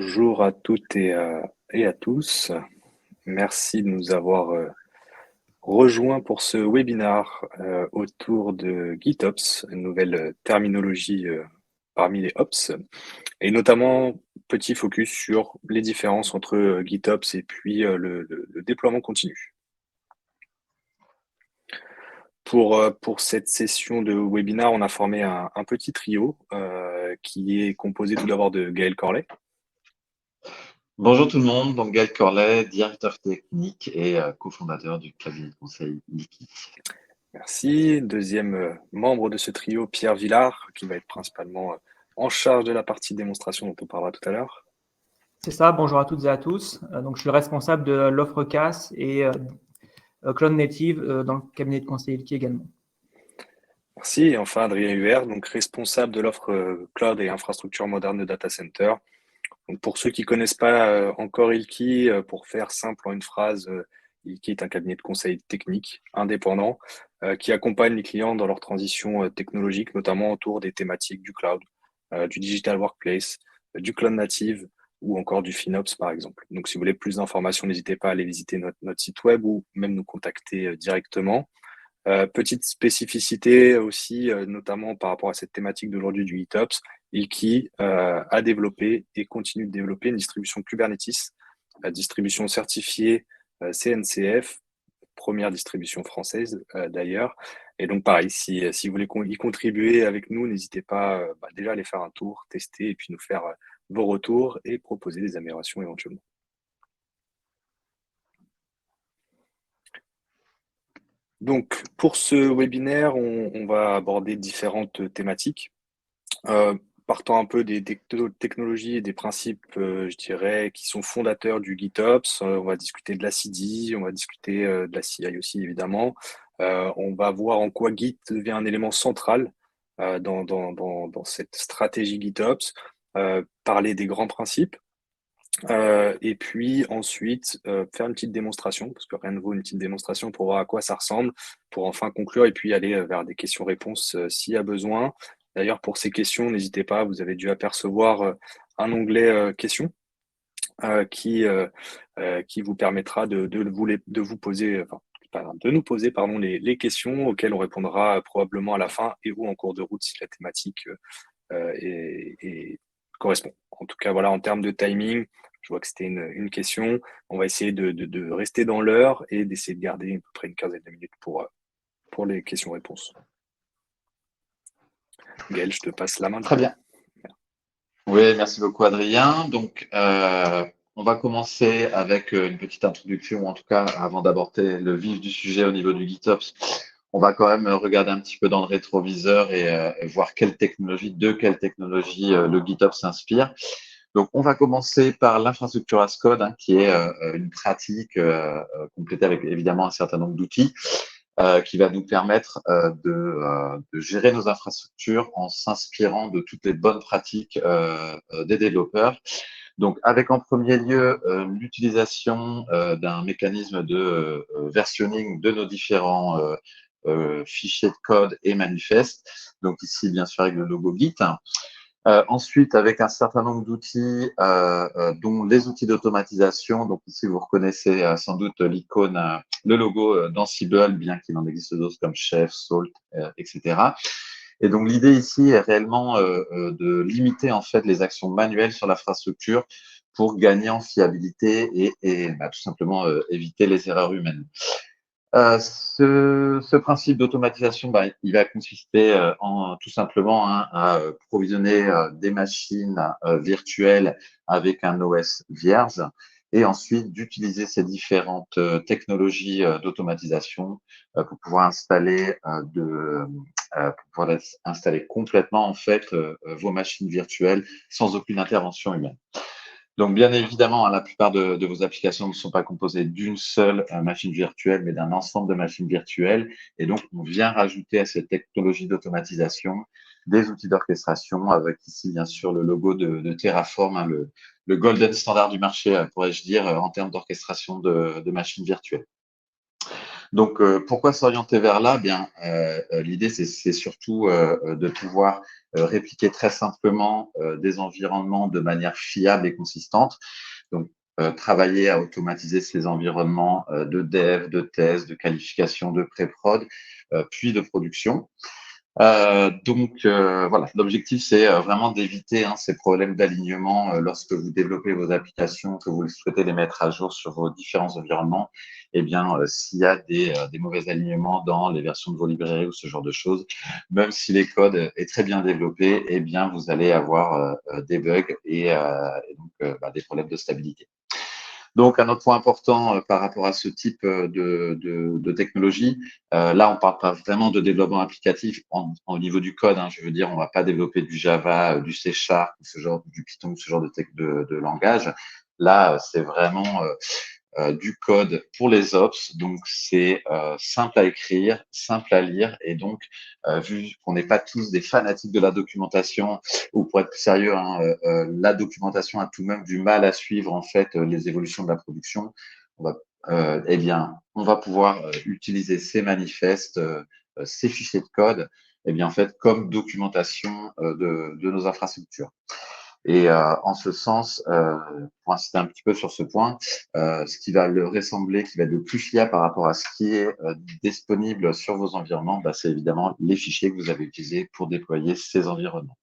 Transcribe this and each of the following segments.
Bonjour à toutes et à tous. Merci de nous avoir rejoints pour ce webinaire autour de GitOps, une nouvelle terminologie parmi les Ops, et notamment petit focus sur les différences entre GitOps et puis le déploiement continu. Pour cette session de webinaire, on a formé un petit trio qui est composé tout d'abord de Gaël Corlet. Bonjour tout le monde, donc Gaël Corlet, directeur technique et cofondateur du cabinet de conseil Liki. Merci. Deuxième membre de ce trio, Pierre Villard, qui va être principalement en charge de la partie démonstration dont on parlera tout à l'heure. C'est ça, bonjour à toutes et à tous. Donc, je suis responsable de l'offre CAS et Cloud Native dans le cabinet de conseil Ilki également. Merci. Et enfin, Adrien Huer, donc responsable de l'offre Cloud et infrastructure moderne de data center. Donc, pour ceux qui ne connaissent pas encore Ilki, pour faire simple en une phrase, Ilki est un cabinet de conseil technique indépendant qui accompagne les clients dans leur transition technologique, notamment autour des thématiques du cloud, du digital workplace, du cloud native ou encore du FinOps par exemple. Donc si vous voulez plus d'informations, n'hésitez pas à aller visiter notre site web ou même nous contacter directement. Petite spécificité aussi, notamment par rapport à cette thématique d'aujourd'hui du GitOps, Ilki a développé et continue de développer une distribution Kubernetes, la distribution certifiée CNCF, première distribution française d'ailleurs. Et donc pareil, si vous voulez y contribuer avec nous, n'hésitez pas déjà à aller faire un tour, tester et puis nous faire vos retours et proposer des améliorations éventuellement. Donc pour ce webinaire, on va aborder différentes thématiques. Partant un peu des technologies et des principes, je dirais, qui sont fondateurs du GitOps. On va discuter de la CI/CD, on va discuter de la CI aussi, évidemment. On va voir en quoi Git devient un élément central dans cette stratégie GitOps, parler des grands principes, et puis ensuite faire une petite démonstration, parce que rien ne vaut une petite démonstration pour voir à quoi ça ressemble, pour enfin conclure et puis aller vers des questions-réponses s'il y a besoin. D'ailleurs, pour ces questions, n'hésitez pas, vous avez dû apercevoir un onglet questions qui vous permettra de vous poser, de nous poser pardon, les questions auxquelles on répondra probablement à la fin et ou en cours de route si la thématique correspond. En tout cas, voilà, en termes de timing, je vois que c'était une question. On va essayer de rester dans l'heure et d'essayer de garder à peu près une quinzaine de minutes pour les questions-réponses. Gaël, je te passe la main. Très bien. Oui, merci beaucoup Adrien. Donc, on va commencer avec une petite introduction, ou en tout cas, avant d'aborder le vif du sujet au niveau du GitOps, on va quand même regarder un petit peu dans le rétroviseur et voir de quelle technologie le GitOps s'inspire. Donc, on va commencer par l'infrastructure as code, qui est une pratique complétée avec évidemment un certain nombre d'outils qui va nous permettre de gérer nos infrastructures en s'inspirant de toutes les bonnes pratiques des développeurs. Donc, avec en premier lieu l'utilisation d'un mécanisme de versionning de nos différents fichiers de code et manifestes. Donc ici, bien sûr, avec le logo Git. Ensuite, avec un certain nombre d'outils, dont les outils d'automatisation. Donc ici, vous reconnaissez sans doute l'icône, le logo d'Ansible, bien qu'il en existe d'autres comme Chef, Salt, etc. Et donc l'idée ici est réellement de limiter en fait les actions manuelles sur l'infrastructure pour gagner en fiabilité et tout simplement éviter les erreurs humaines. Ce principe d'automatisation, il va consister tout simplement à provisionner des machines virtuelles avec un OS vierge et ensuite d'utiliser ces différentes technologies d'automatisation pour pouvoir installer complètement en fait vos machines virtuelles sans aucune intervention humaine. Donc, bien évidemment, la plupart de vos applications ne sont pas composées d'une seule machine virtuelle, mais d'un ensemble de machines virtuelles. Et donc, on vient rajouter à cette technologie d'automatisation des outils d'orchestration avec ici, bien sûr, le logo de Terraform, le golden standard du marché, pourrais-je dire, en termes d'orchestration de machines virtuelles. Donc, pourquoi s'orienter vers là? Bien, l'idée, c'est surtout de pouvoir répliquer très simplement des environnements de manière fiable et consistante. Donc, travailler à automatiser ces environnements de dev, de test, de qualification, de pré-prod, puis de production. Voilà, l'objectif, c'est vraiment d'éviter ces problèmes d'alignement lorsque vous développez vos applications, que vous souhaitez les mettre à jour sur vos différents environnements. Eh bien, s'il y a des mauvais alignements dans les versions de vos librairies ou ce genre de choses, même si les codes est très bien développé, eh bien, vous allez avoir des bugs et donc des problèmes de stabilité. Donc, un autre point important par rapport à ce type de technologie, là, on parle pas vraiment de développement applicatif au niveau du code. Je veux dire, on va pas développer du Java, du C Sharp, du Python, ce genre de langage. Là, c'est vraiment du code pour les ops. Donc, c'est simple à écrire, simple à lire. Et donc, vu qu'on n'est pas tous des fanatiques de la documentation, ou pour être plus sérieux, la documentation a tout de même du mal à suivre en fait les évolutions de la production. Eh bien, on va pouvoir utiliser ces manifestes, ces fichiers de code, eh bien, en fait, comme documentation de nos infrastructures. Et en ce sens, pour insister un petit peu sur ce point, ce qui va le ressembler, qui va être le plus fiable par rapport à ce qui est disponible sur vos environnements, c'est évidemment les fichiers que vous avez utilisés pour déployer ces environnements.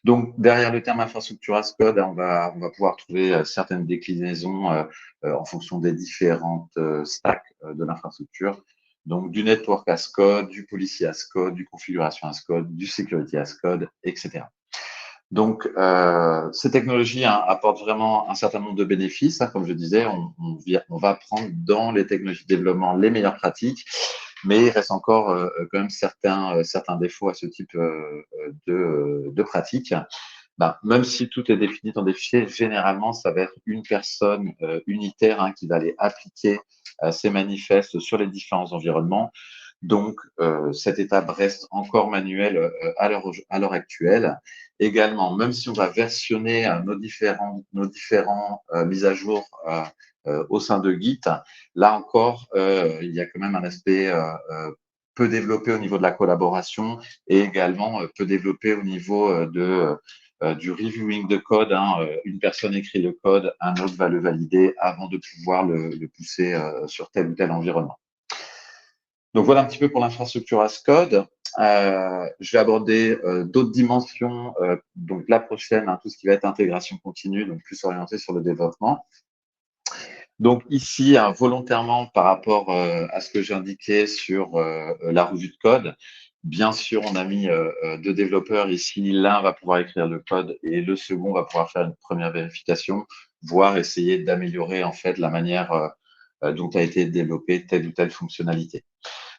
Donc, derrière le terme infrastructure as code, on va pouvoir trouver certaines déclinaisons en fonction des différentes stacks de l'infrastructure. Donc, du network as code, du policy as code, du configuration as code, du security as code, etc. Donc, ces technologies apportent vraiment un certain nombre de bénéfices. Comme je disais, on va prendre dans les technologies de développement les meilleures pratiques, mais il reste encore quand même certains défauts à ce type de pratiques. Même si tout est défini dans des fichiers, généralement, ça va être une personne unitaire qui va aller appliquer ces manifestes sur les différents environnements. Donc, cette étape reste encore manuelle à l'heure actuelle. Également, même si on va versionner nos différents mises à jour au sein de Git, là encore, il y a quand même un aspect peu développé au niveau de la collaboration et également peu développé au niveau du reviewing de code. Une personne écrit le code, un autre va le valider avant de pouvoir le pousser sur tel ou tel environnement. Donc voilà un petit peu pour l'infrastructure as code. Je vais aborder d'autres dimensions. Donc la prochaine, tout ce qui va être intégration continue, donc plus orienté sur le développement. Donc ici, volontairement par rapport à ce que j'indiquais sur la revue de code, bien sûr, on a mis deux développeurs ici. L'un va pouvoir écrire le code et le second va pouvoir faire une première vérification, voire essayer d'améliorer en fait la manière dont a été développée telle ou telle fonctionnalité.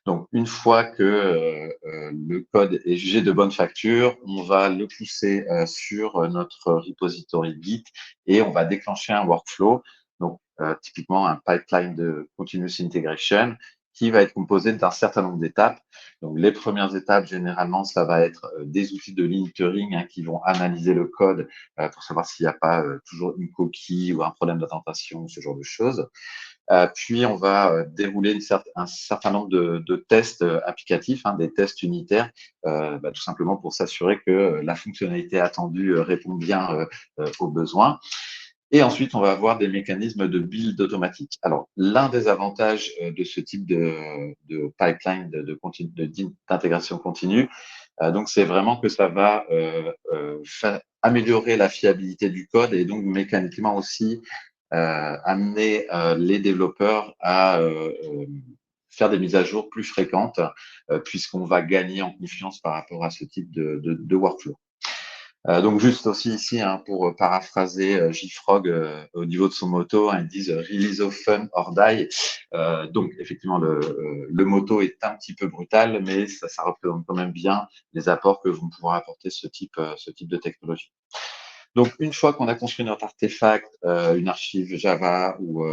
Donc, une fois que le code est jugé de bonne facture, on va le pousser sur notre repository Git et on va déclencher un workflow, donc typiquement un pipeline de continuous integration qui va être composé d'un certain nombre d'étapes. Donc, les premières étapes, généralement, ça va être des outils de linting qui vont analyser le code pour savoir s'il n'y a pas toujours une coquille ou un problème d'indentation, ce genre de choses. Puis, on va dérouler un certain nombre de tests applicatifs, des tests unitaires, tout simplement pour s'assurer que la fonctionnalité attendue répond bien aux besoins. Et ensuite, on va avoir des mécanismes de build automatique. Alors, l'un des avantages de ce type de pipeline d'intégration continue, donc c'est vraiment que ça va améliorer la fiabilité du code et donc mécaniquement aussi amener les développeurs à faire des mises à jour plus fréquentes, puisqu'on va gagner en confiance par rapport à ce type de workflow. Donc juste aussi ici, pour paraphraser JFrog au niveau de son motto, ils disent release often or die. Donc effectivement, le motto est un petit peu brutal, mais ça représente quand même bien les apports que vont pouvoir apporter ce type de technologie. Donc, une fois qu'on a construit notre artefact, une archive Java ou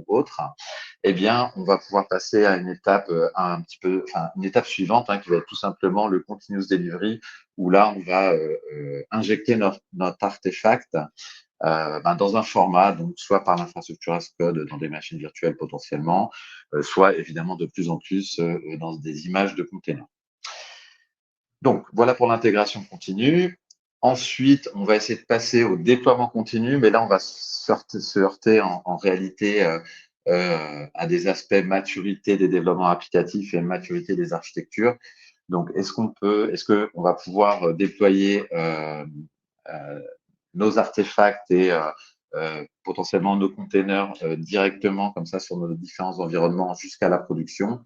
autre, eh bien, on va pouvoir passer à une étape une étape suivante qui va être tout simplement le continuous delivery, où là, on va injecter notre artefact dans un format, donc soit par l'infrastructure as code dans des machines virtuelles potentiellement, soit évidemment de plus en plus dans des images de containers. Donc, voilà pour l'intégration continue. Ensuite, on va essayer de passer au déploiement continu, mais là, on va se heurter en réalité à des aspects maturité des développements applicatifs et maturité des architectures. Donc, est-ce qu'on va pouvoir déployer nos artefacts et potentiellement nos containers directement comme ça sur nos différents environnements jusqu'à la production?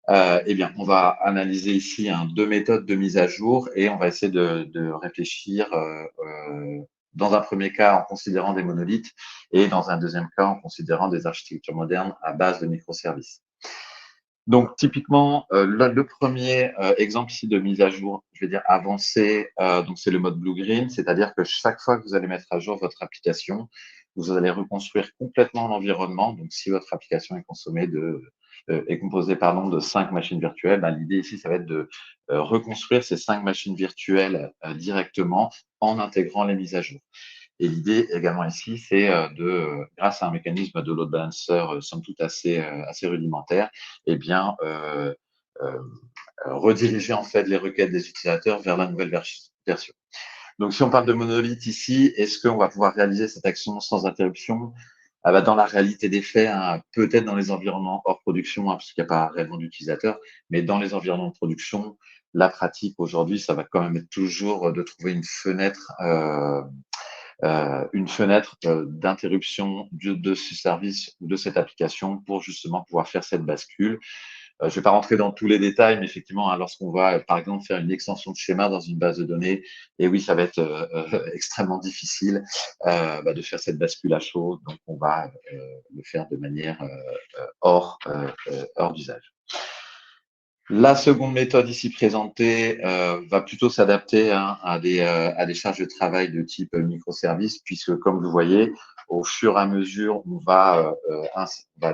Eh bien, on va analyser ici deux méthodes de mise à jour et on va essayer de réfléchir dans un premier cas en considérant des monolithes et dans un deuxième cas en considérant des architectures modernes à base de microservices. Donc, typiquement, le premier exemple ici de mise à jour, je vais dire avancé, donc c'est le mode blue-green, c'est-à-dire que chaque fois que vous allez mettre à jour votre application, vous allez reconstruire complètement l'environnement. Donc, si votre application est composée de 5 machines virtuelles, l'idée ici, ça va être de reconstruire ces 5 machines virtuelles directement en intégrant les mises à jour. Et l'idée également ici, c'est grâce à un mécanisme de load balancer, somme toute assez rudimentaire, eh bien, rediriger en fait les requêtes des utilisateurs vers la nouvelle version. Donc, si on parle de monolithe ici, est-ce qu'on va pouvoir réaliser cette action sans interruption? Dans la réalité des faits, peut-être dans les environnements hors production, parce qu'il n'y a pas réellement d'utilisateurs, mais dans les environnements de production, la pratique aujourd'hui, ça va quand même être toujours de trouver une fenêtre d'interruption de ce service ou de cette application pour justement pouvoir faire cette bascule. Je ne vais pas rentrer dans tous les détails, mais effectivement, lorsqu'on va, par exemple, faire une extension de schéma dans une base de données, et oui, ça va être extrêmement difficile de faire cette bascule à chaud. Donc, on va le faire de manière hors d'usage. La seconde méthode ici présentée va plutôt s'adapter à des charges de travail de type microservice, puisque comme vous voyez, au fur et à mesure, on va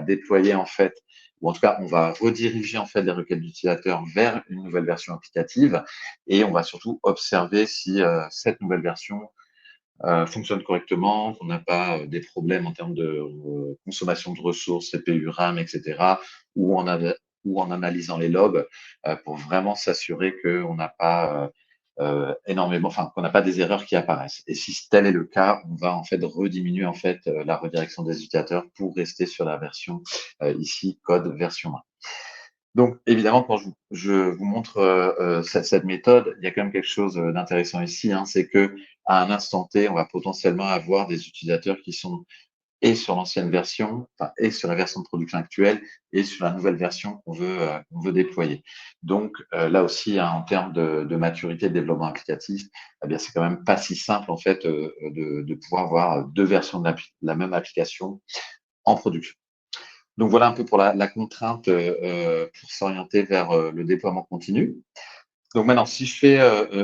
déployer en fait, ou en tout cas, on va rediriger en fait les requêtes d'utilisateurs vers une nouvelle version applicative, et on va surtout observer si cette nouvelle version fonctionne correctement, qu'on n'a pas des problèmes en termes de consommation de ressources, CPU, RAM, etc., ou en analysant les logs pour vraiment s'assurer qu'on n'a pas qu'on n'a pas des erreurs qui apparaissent. Et si tel est le cas, on va en fait rediminuer en fait la redirection des utilisateurs pour rester sur la version ici code version 1. Donc, évidemment, quand je vous montre cette méthode, il y a quand même quelque chose d'intéressant ici, c'est que à un instant T, on va potentiellement avoir des utilisateurs qui sont et sur l'ancienne version, et sur la version de production actuelle, et sur la nouvelle version qu'on veut déployer. Donc, là aussi, en termes de maturité de développement applicatif, eh bien, c'est quand même pas si simple, en fait, de pouvoir avoir deux versions de la même application en production. Donc voilà un peu pour la contrainte pour s'orienter vers le déploiement continu. Donc maintenant, si je fais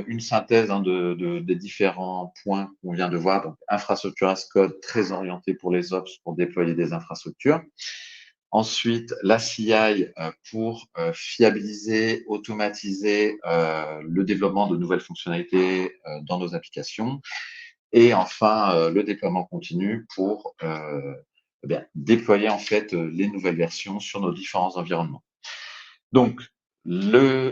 une synthèse des différents points qu'on vient de voir, donc infrastructure as code très orienté pour les ops pour déployer des infrastructures. Ensuite, la CI pour fiabiliser, automatiser le développement de nouvelles fonctionnalités dans nos applications. Et enfin, le déploiement continu pour déployer en fait les nouvelles versions sur nos différents environnements. Donc, le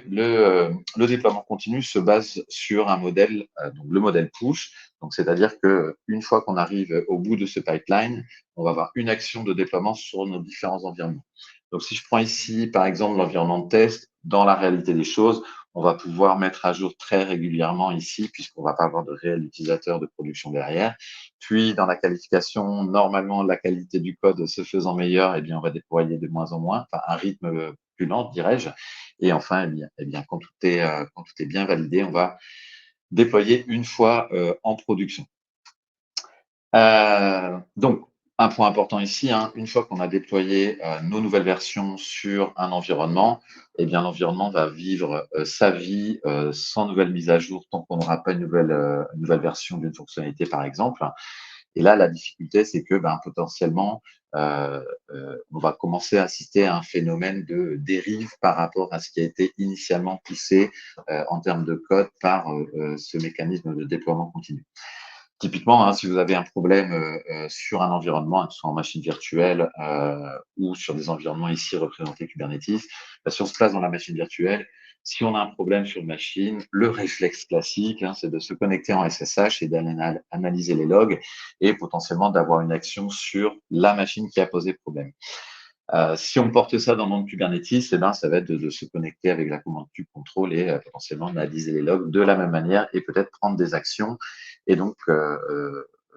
déploiement continu se base sur un modèle, donc le modèle push. Donc, c'est-à-dire que une fois qu'on arrive au bout de ce pipeline, on va avoir une action de déploiement sur nos différents environnements. Donc, si je prends ici, par exemple, l'environnement de test, dans la réalité des choses, on va pouvoir mettre à jour très régulièrement ici, puisqu'on ne va pas avoir de réel utilisateur de production derrière. Puis, dans la qualification, normalement, la qualité du code se faisant meilleure, eh bien, on va déployer de moins en moins, enfin, un rythme plus lente, dirais-je. Et enfin, quand tout est bien validé, on va déployer une fois en production. Donc, un point important ici, une fois qu'on a déployé nos nouvelles versions sur un environnement, eh bien, l'environnement va vivre sa vie sans nouvelle mise à jour tant qu'on n'aura pas une nouvelle version d'une fonctionnalité, par exemple. Et là, la difficulté, c'est que potentiellement, on va commencer à assister à un phénomène de dérive par rapport à ce qui a été initialement poussé en termes de code par ce mécanisme de déploiement continu. Typiquement, si vous avez un problème sur un environnement, que ce soit en machine virtuelle ou sur des environnements ici représentés Kubernetes, si on se place dans la machine virtuelle, si on a un problème sur une machine, le réflexe classique, c'est de se connecter en SSH et d'analyser les logs et potentiellement d'avoir une action sur la machine qui a posé problème. Si on porte ça dans le monde Kubernetes, ça va être de se connecter avec la commande kubectl et potentiellement analyser les logs de la même manière et peut-être prendre des actions. Et donc,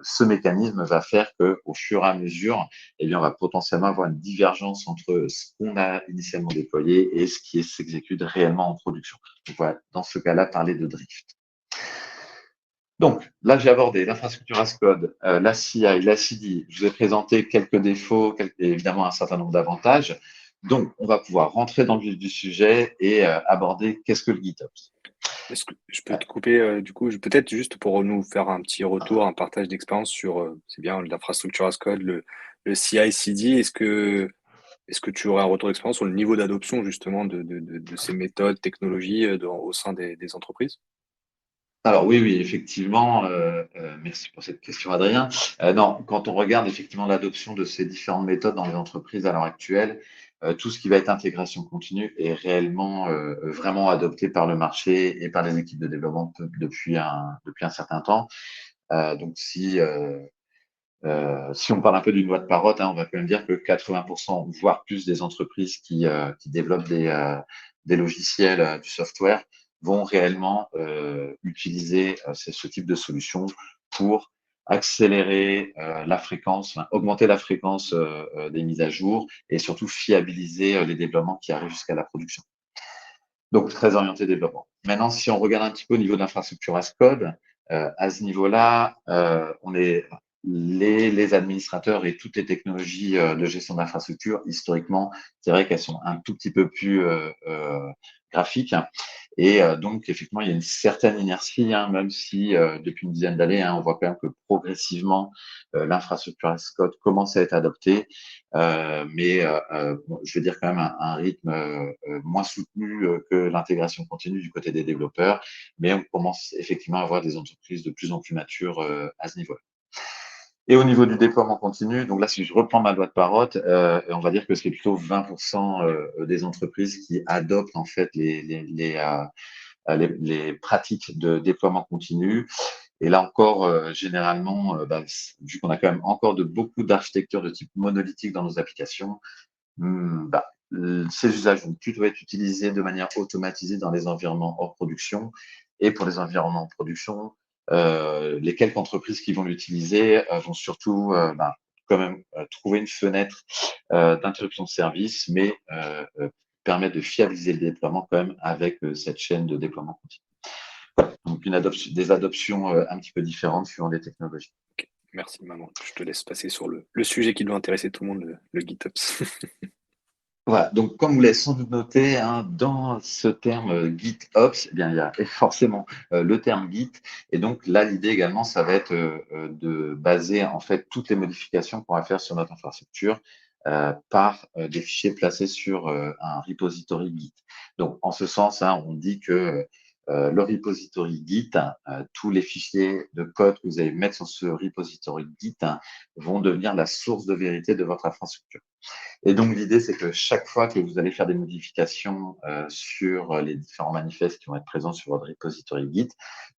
ce mécanisme va faire qu'au fur et à mesure, on va potentiellement avoir une divergence entre ce qu'on a initialement déployé et ce qui s'exécute réellement en production. Donc, voilà, dans ce cas-là, parler de drift. Donc, là, j'ai abordé l'infrastructure as code, la CI, la CD. Je vous ai présenté quelques défauts, évidemment un certain nombre d'avantages. Donc, on va pouvoir rentrer dans le vif du sujet et aborder qu'est-ce que le GitOps. Est-ce que je peux te couper du coup, peut-être juste pour nous faire un petit retour, un partage d'expérience sur, c'est bien l'infrastructure as code, le CI/CD. Est-ce que tu aurais un retour d'expérience sur le niveau d'adoption justement de ces méthodes, technologies au sein des entreprises? Alors oui, effectivement, merci pour cette question, Adrien. Non, quand on regarde effectivement l'adoption de ces différentes méthodes dans les entreprises à l'heure actuelle, tout ce qui va être intégration continue est réellement vraiment adopté par le marché et par les équipes de développement depuis un certain temps. Donc si on parle un peu d'une loi de Parrott, on va quand même dire que 80%, voire plus des entreprises qui développent des logiciels, du software, vont réellement utiliser ce type de solution pour accélérer la fréquence, augmenter la fréquence des mises à jour et surtout fiabiliser les développements qui arrivent jusqu'à la production. Donc, très orienté développement. Maintenant, si on regarde un petit peu au niveau de l'infrastructure as code, à ce niveau-là, on est les administrateurs et toutes les technologies de gestion d'infrastructure, historiquement, c'est vrai qu'elles sont un tout petit peu plus graphiques. Et donc, effectivement, il y a une certaine inertie, même si depuis une dizaine d'années, on voit quand même que progressivement, l'infrastructure as code commence à être adoptée. Mais bon, je vais dire quand même un rythme moins soutenu que l'intégration continue du côté des développeurs, mais on commence effectivement à avoir des entreprises de plus en plus matures à ce niveau-là. Et au niveau du déploiement continu, donc là, si je reprends ma loi de Parrott, on va dire que c'est plutôt 20% des entreprises qui adoptent en fait les pratiques de déploiement continu. Et là encore, généralement, vu qu'on a quand même encore beaucoup d'architectures de type monolithique dans nos applications, ces usages vont plutôt être utilisés de manière automatisée dans les environnements hors production. Et pour les environnements en production, les quelques entreprises qui vont l'utiliser vont surtout quand même trouver une fenêtre d'interruption de service, mais permettre de fiabiliser le déploiement quand même avec cette chaîne de déploiement continu. Voilà. Donc des adoptions un petit peu différentes suivant les technologies. Ok, merci maman. Je te laisse passer sur le sujet qui doit intéresser tout le monde, le GitOps. Voilà, donc comme vous l'avez sans doute noté, dans ce terme GitOps, il y a forcément le terme Git. Et donc là, l'idée également, ça va être de baser en fait toutes les modifications qu'on va faire sur notre infrastructure par des fichiers placés sur un repository Git. Donc en ce sens, on dit que le repository Git, tous les fichiers de code que vous allez mettre sur ce repository Git vont devenir la source de vérité de votre infrastructure. Et donc, l'idée, c'est que chaque fois que vous allez faire des modifications sur les différents manifestes qui vont être présents sur votre repository Git,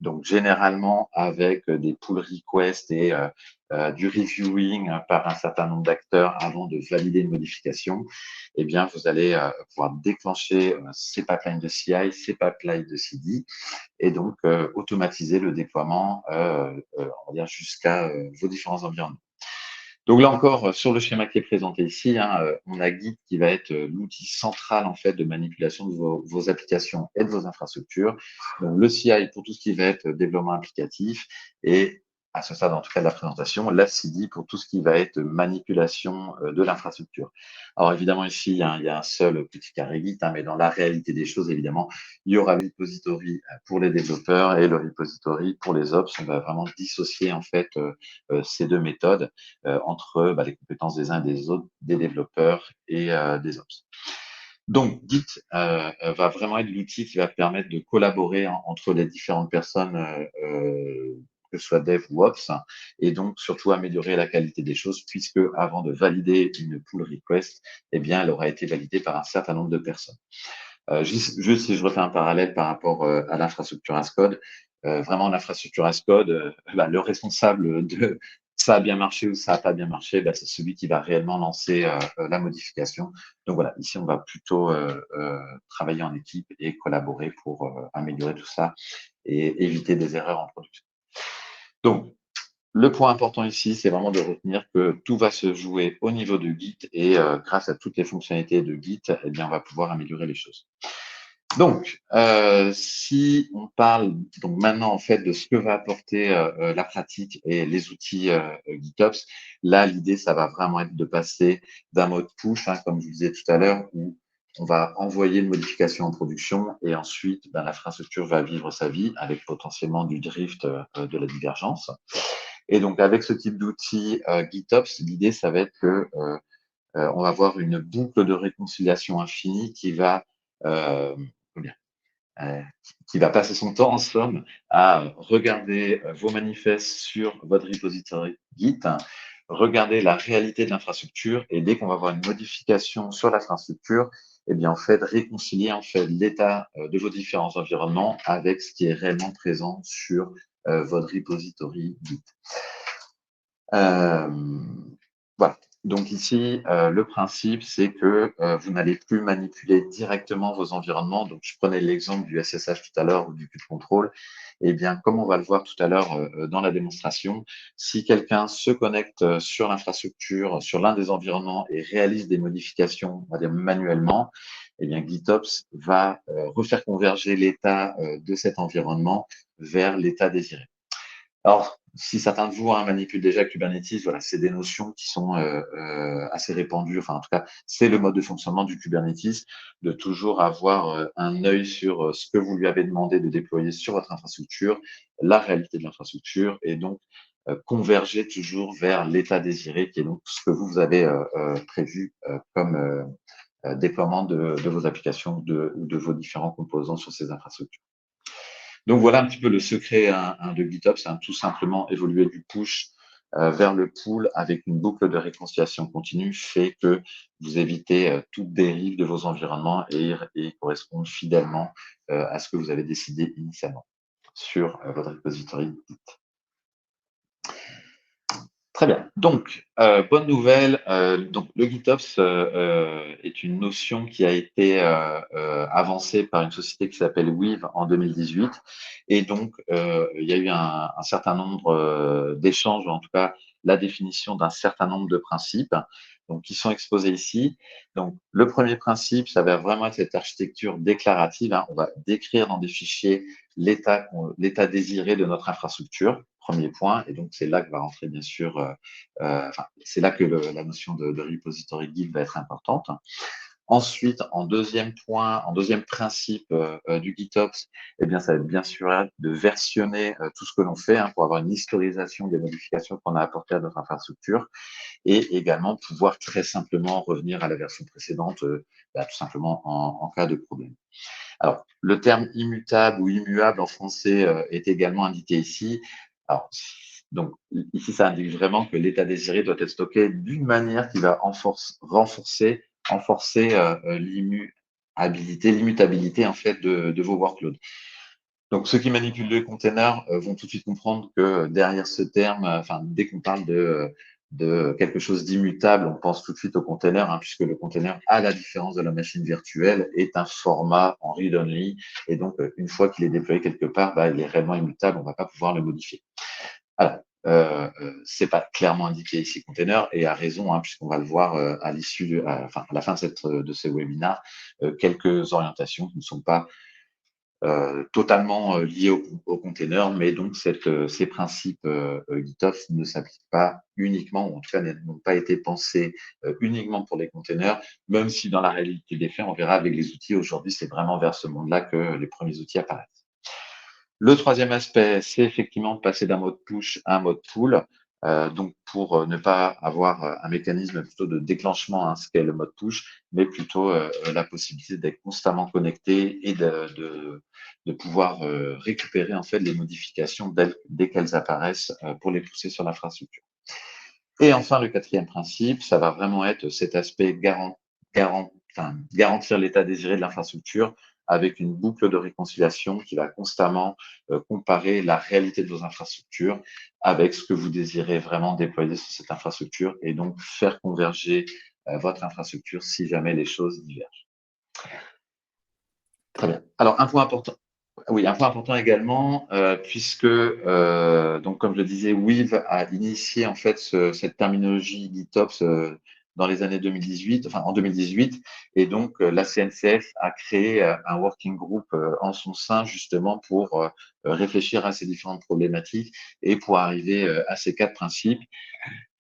donc généralement avec des pull requests et du reviewing par un certain nombre d'acteurs avant de valider une modification, vous allez pouvoir déclencher ces pipelines de CI, ces pipelines de CD, et donc automatiser le déploiement, on va dire, jusqu'à vos différents environnements. Donc là encore, sur le schéma qui est présenté ici, on a Git qui va être l'outil central en fait de manipulation de vos applications et de vos infrastructures. Donc le CI pour tout ce qui va être développement applicatif et à ce stade en tout cas de la présentation, la CD pour tout ce qui va être manipulation de l'infrastructure. Alors évidemment ici, il y a un seul petit carré Git, mais dans la réalité des choses, évidemment, il y aura le repository pour les développeurs et le repository pour les ops. On va vraiment dissocier en fait ces deux méthodes entre les compétences des uns et des autres, des développeurs et des ops. Donc, Git va vraiment être l'outil qui va permettre de collaborer entre les différentes personnes que ce soit dev ou ops, et donc surtout améliorer la qualité des choses, puisque avant de valider une pull request, eh bien, elle aura été validée par un certain nombre de personnes. Juste si je refais un parallèle par rapport à l'infrastructure as code, vraiment l'infrastructure as code, le responsable de ça a bien marché ou ça n'a pas bien marché, c'est celui qui va réellement lancer la modification. Donc voilà, ici on va plutôt travailler en équipe et collaborer pour améliorer tout ça et éviter des erreurs en production. Donc, le point important ici, c'est vraiment de retenir que tout va se jouer au niveau de Git et grâce à toutes les fonctionnalités de Git, eh bien, on va pouvoir améliorer les choses. Donc, si on parle donc maintenant en fait de ce que va apporter la pratique et les outils GitOps, là l'idée ça va vraiment être de passer d'un mode push, comme je vous disais tout à l'heure, où on va envoyer une modification en production et ensuite l'infrastructure va vivre sa vie avec potentiellement du drift de la divergence. Et donc avec ce type d'outil GitOps, l'idée ça va être que on va avoir une boucle de réconciliation infinie qui va qui va passer son temps en somme à regarder vos manifestes sur votre repository Git, regarder la réalité de l'infrastructure et dès qu'on va avoir une modification sur l'infrastructure, eh bien en fait réconcilier en fait l'état de vos différents environnements avec ce qui est réellement présent sur votre repository Git. Voilà. Donc ici, le principe, c'est que vous n'allez plus manipuler directement vos environnements. Donc, je prenais l'exemple du SSH tout à l'heure ou du Qt control. Eh bien, comme on va le voir tout à l'heure dans la démonstration, si quelqu'un se connecte sur l'infrastructure, sur l'un des environnements et réalise des modifications, on va dire manuellement, eh bien, GitOps va refaire converger l'état de cet environnement vers l'état désiré. Alors, si certains de vous manipulent déjà Kubernetes, voilà, c'est des notions qui sont assez répandues. Enfin, en tout cas, c'est le mode de fonctionnement du Kubernetes, de toujours avoir un œil sur ce que vous lui avez demandé de déployer sur votre infrastructure, la réalité de l'infrastructure, et donc converger toujours vers l'état désiré, qui est donc ce que vous avez prévu comme déploiement de vos applications ou de vos différents composants sur ces infrastructures. Donc voilà un petit peu le secret de GitOps, c'est tout simplement évoluer du push vers le pull avec une boucle de réconciliation continue fait que vous évitez toute dérive de vos environnements et correspondent fidèlement à ce que vous avez décidé initialement sur votre repository Git. Très bien. Donc, bonne nouvelle. Donc, le GitOps est une notion qui a été avancée par une société qui s'appelle Weave en 2018. Et donc, il y a eu un certain nombre d'échanges, ou en tout cas la définition d'un certain nombre de principes donc, qui sont exposés ici. Donc, le premier principe, ça va vraiment être cette architecture déclarative. On va décrire dans des fichiers l'état désiré de notre infrastructure. Premier point, et donc c'est là que va rentrer bien sûr, c'est là que la notion de repository Git va être importante. Ensuite, en deuxième point, en deuxième principe du GitOps, eh bien, ça va être bien sûr de versionner tout ce que l'on fait pour avoir une historisation des modifications qu'on a apportées à notre infrastructure et également pouvoir très simplement revenir à la version précédente, tout simplement en cas de problème. Alors, le terme immutable ou immuable en français est également indiqué ici. Alors, donc, ici, ça indique vraiment que l'état désiré doit être stocké d'une manière qui va renforcer l'immutabilité en fait de vos workloads. Donc, ceux qui manipulent le container vont tout de suite comprendre que derrière ce terme, dès qu'on parle de quelque chose d'immutable, on pense tout de suite au container, puisque le container, à la différence de la machine virtuelle, est un format en read-only. Et donc, une fois qu'il est déployé quelque part, il est réellement immutable, on ne va pas pouvoir le modifier. Alors, c'est pas clairement indiqué ici container, et à raison, puisqu'on va le voir à l'issue, à la fin de ce webinaire, quelques orientations qui ne sont pas totalement liés au container, mais donc ces principes GitOps ne s'appliquent pas uniquement, ou en tout cas n'ont pas été pensés uniquement pour les containers, même si dans la réalité des faits, on verra avec les outils, aujourd'hui, c'est vraiment vers ce monde-là que les premiers outils apparaissent. Le troisième aspect, c'est effectivement de passer d'un mode push à un mode pull. Donc, pour ne pas avoir un mécanisme plutôt de déclenchement, hein, ce qu'est le mode push, mais plutôt la possibilité d'être constamment connecté et de pouvoir récupérer en fait les modifications dès qu'elles apparaissent pour les pousser sur l'infrastructure. Et enfin, le quatrième principe, ça va vraiment être cet aspect garantir l'état désiré de l'infrastructure avec une boucle de réconciliation qui va constamment comparer la réalité de vos infrastructures avec ce que vous désirez vraiment déployer sur cette infrastructure et donc faire converger votre infrastructure si jamais les choses divergent. Très bien. Alors, un point important. Oui, un point important également, puisque, donc, comme je le disais, Weave a initié en fait cette terminologie GitOps dans les années 2018, enfin en 2018, et donc la CNCF a créé un working group en son sein justement pour réfléchir à ces différentes problématiques et pour arriver à ces 4 principes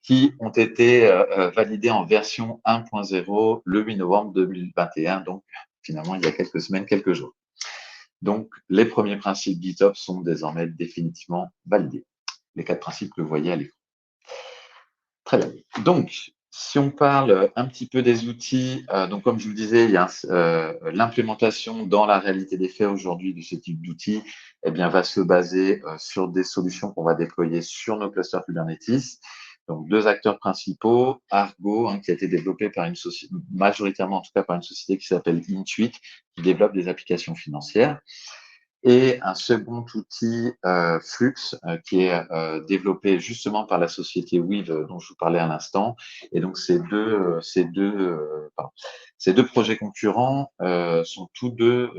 qui ont été validés en version 1.0 le 8 novembre 2021, donc finalement il y a quelques semaines, quelques jours. Donc, les premiers principes GitOps sont désormais définitivement validés. Les 4 principes que vous voyez à l'écran. Très bien. Donc, si on parle un petit peu des outils, donc comme je vous le disais, il y a l'implémentation dans la réalité des faits aujourd'hui de ce type d'outils, eh bien, va se baser sur des solutions qu'on va déployer sur nos clusters Kubernetes. Donc, 2 acteurs principaux, Argo, hein, qui a été développé par une société, majoritairement en tout cas par une société qui s'appelle Intuit, qui développe des applications financières. Et un second outil, Flux, qui est développé justement par la société Weave dont je vous parlais à l'instant. Et donc ces deux projets concurrents sont tous deux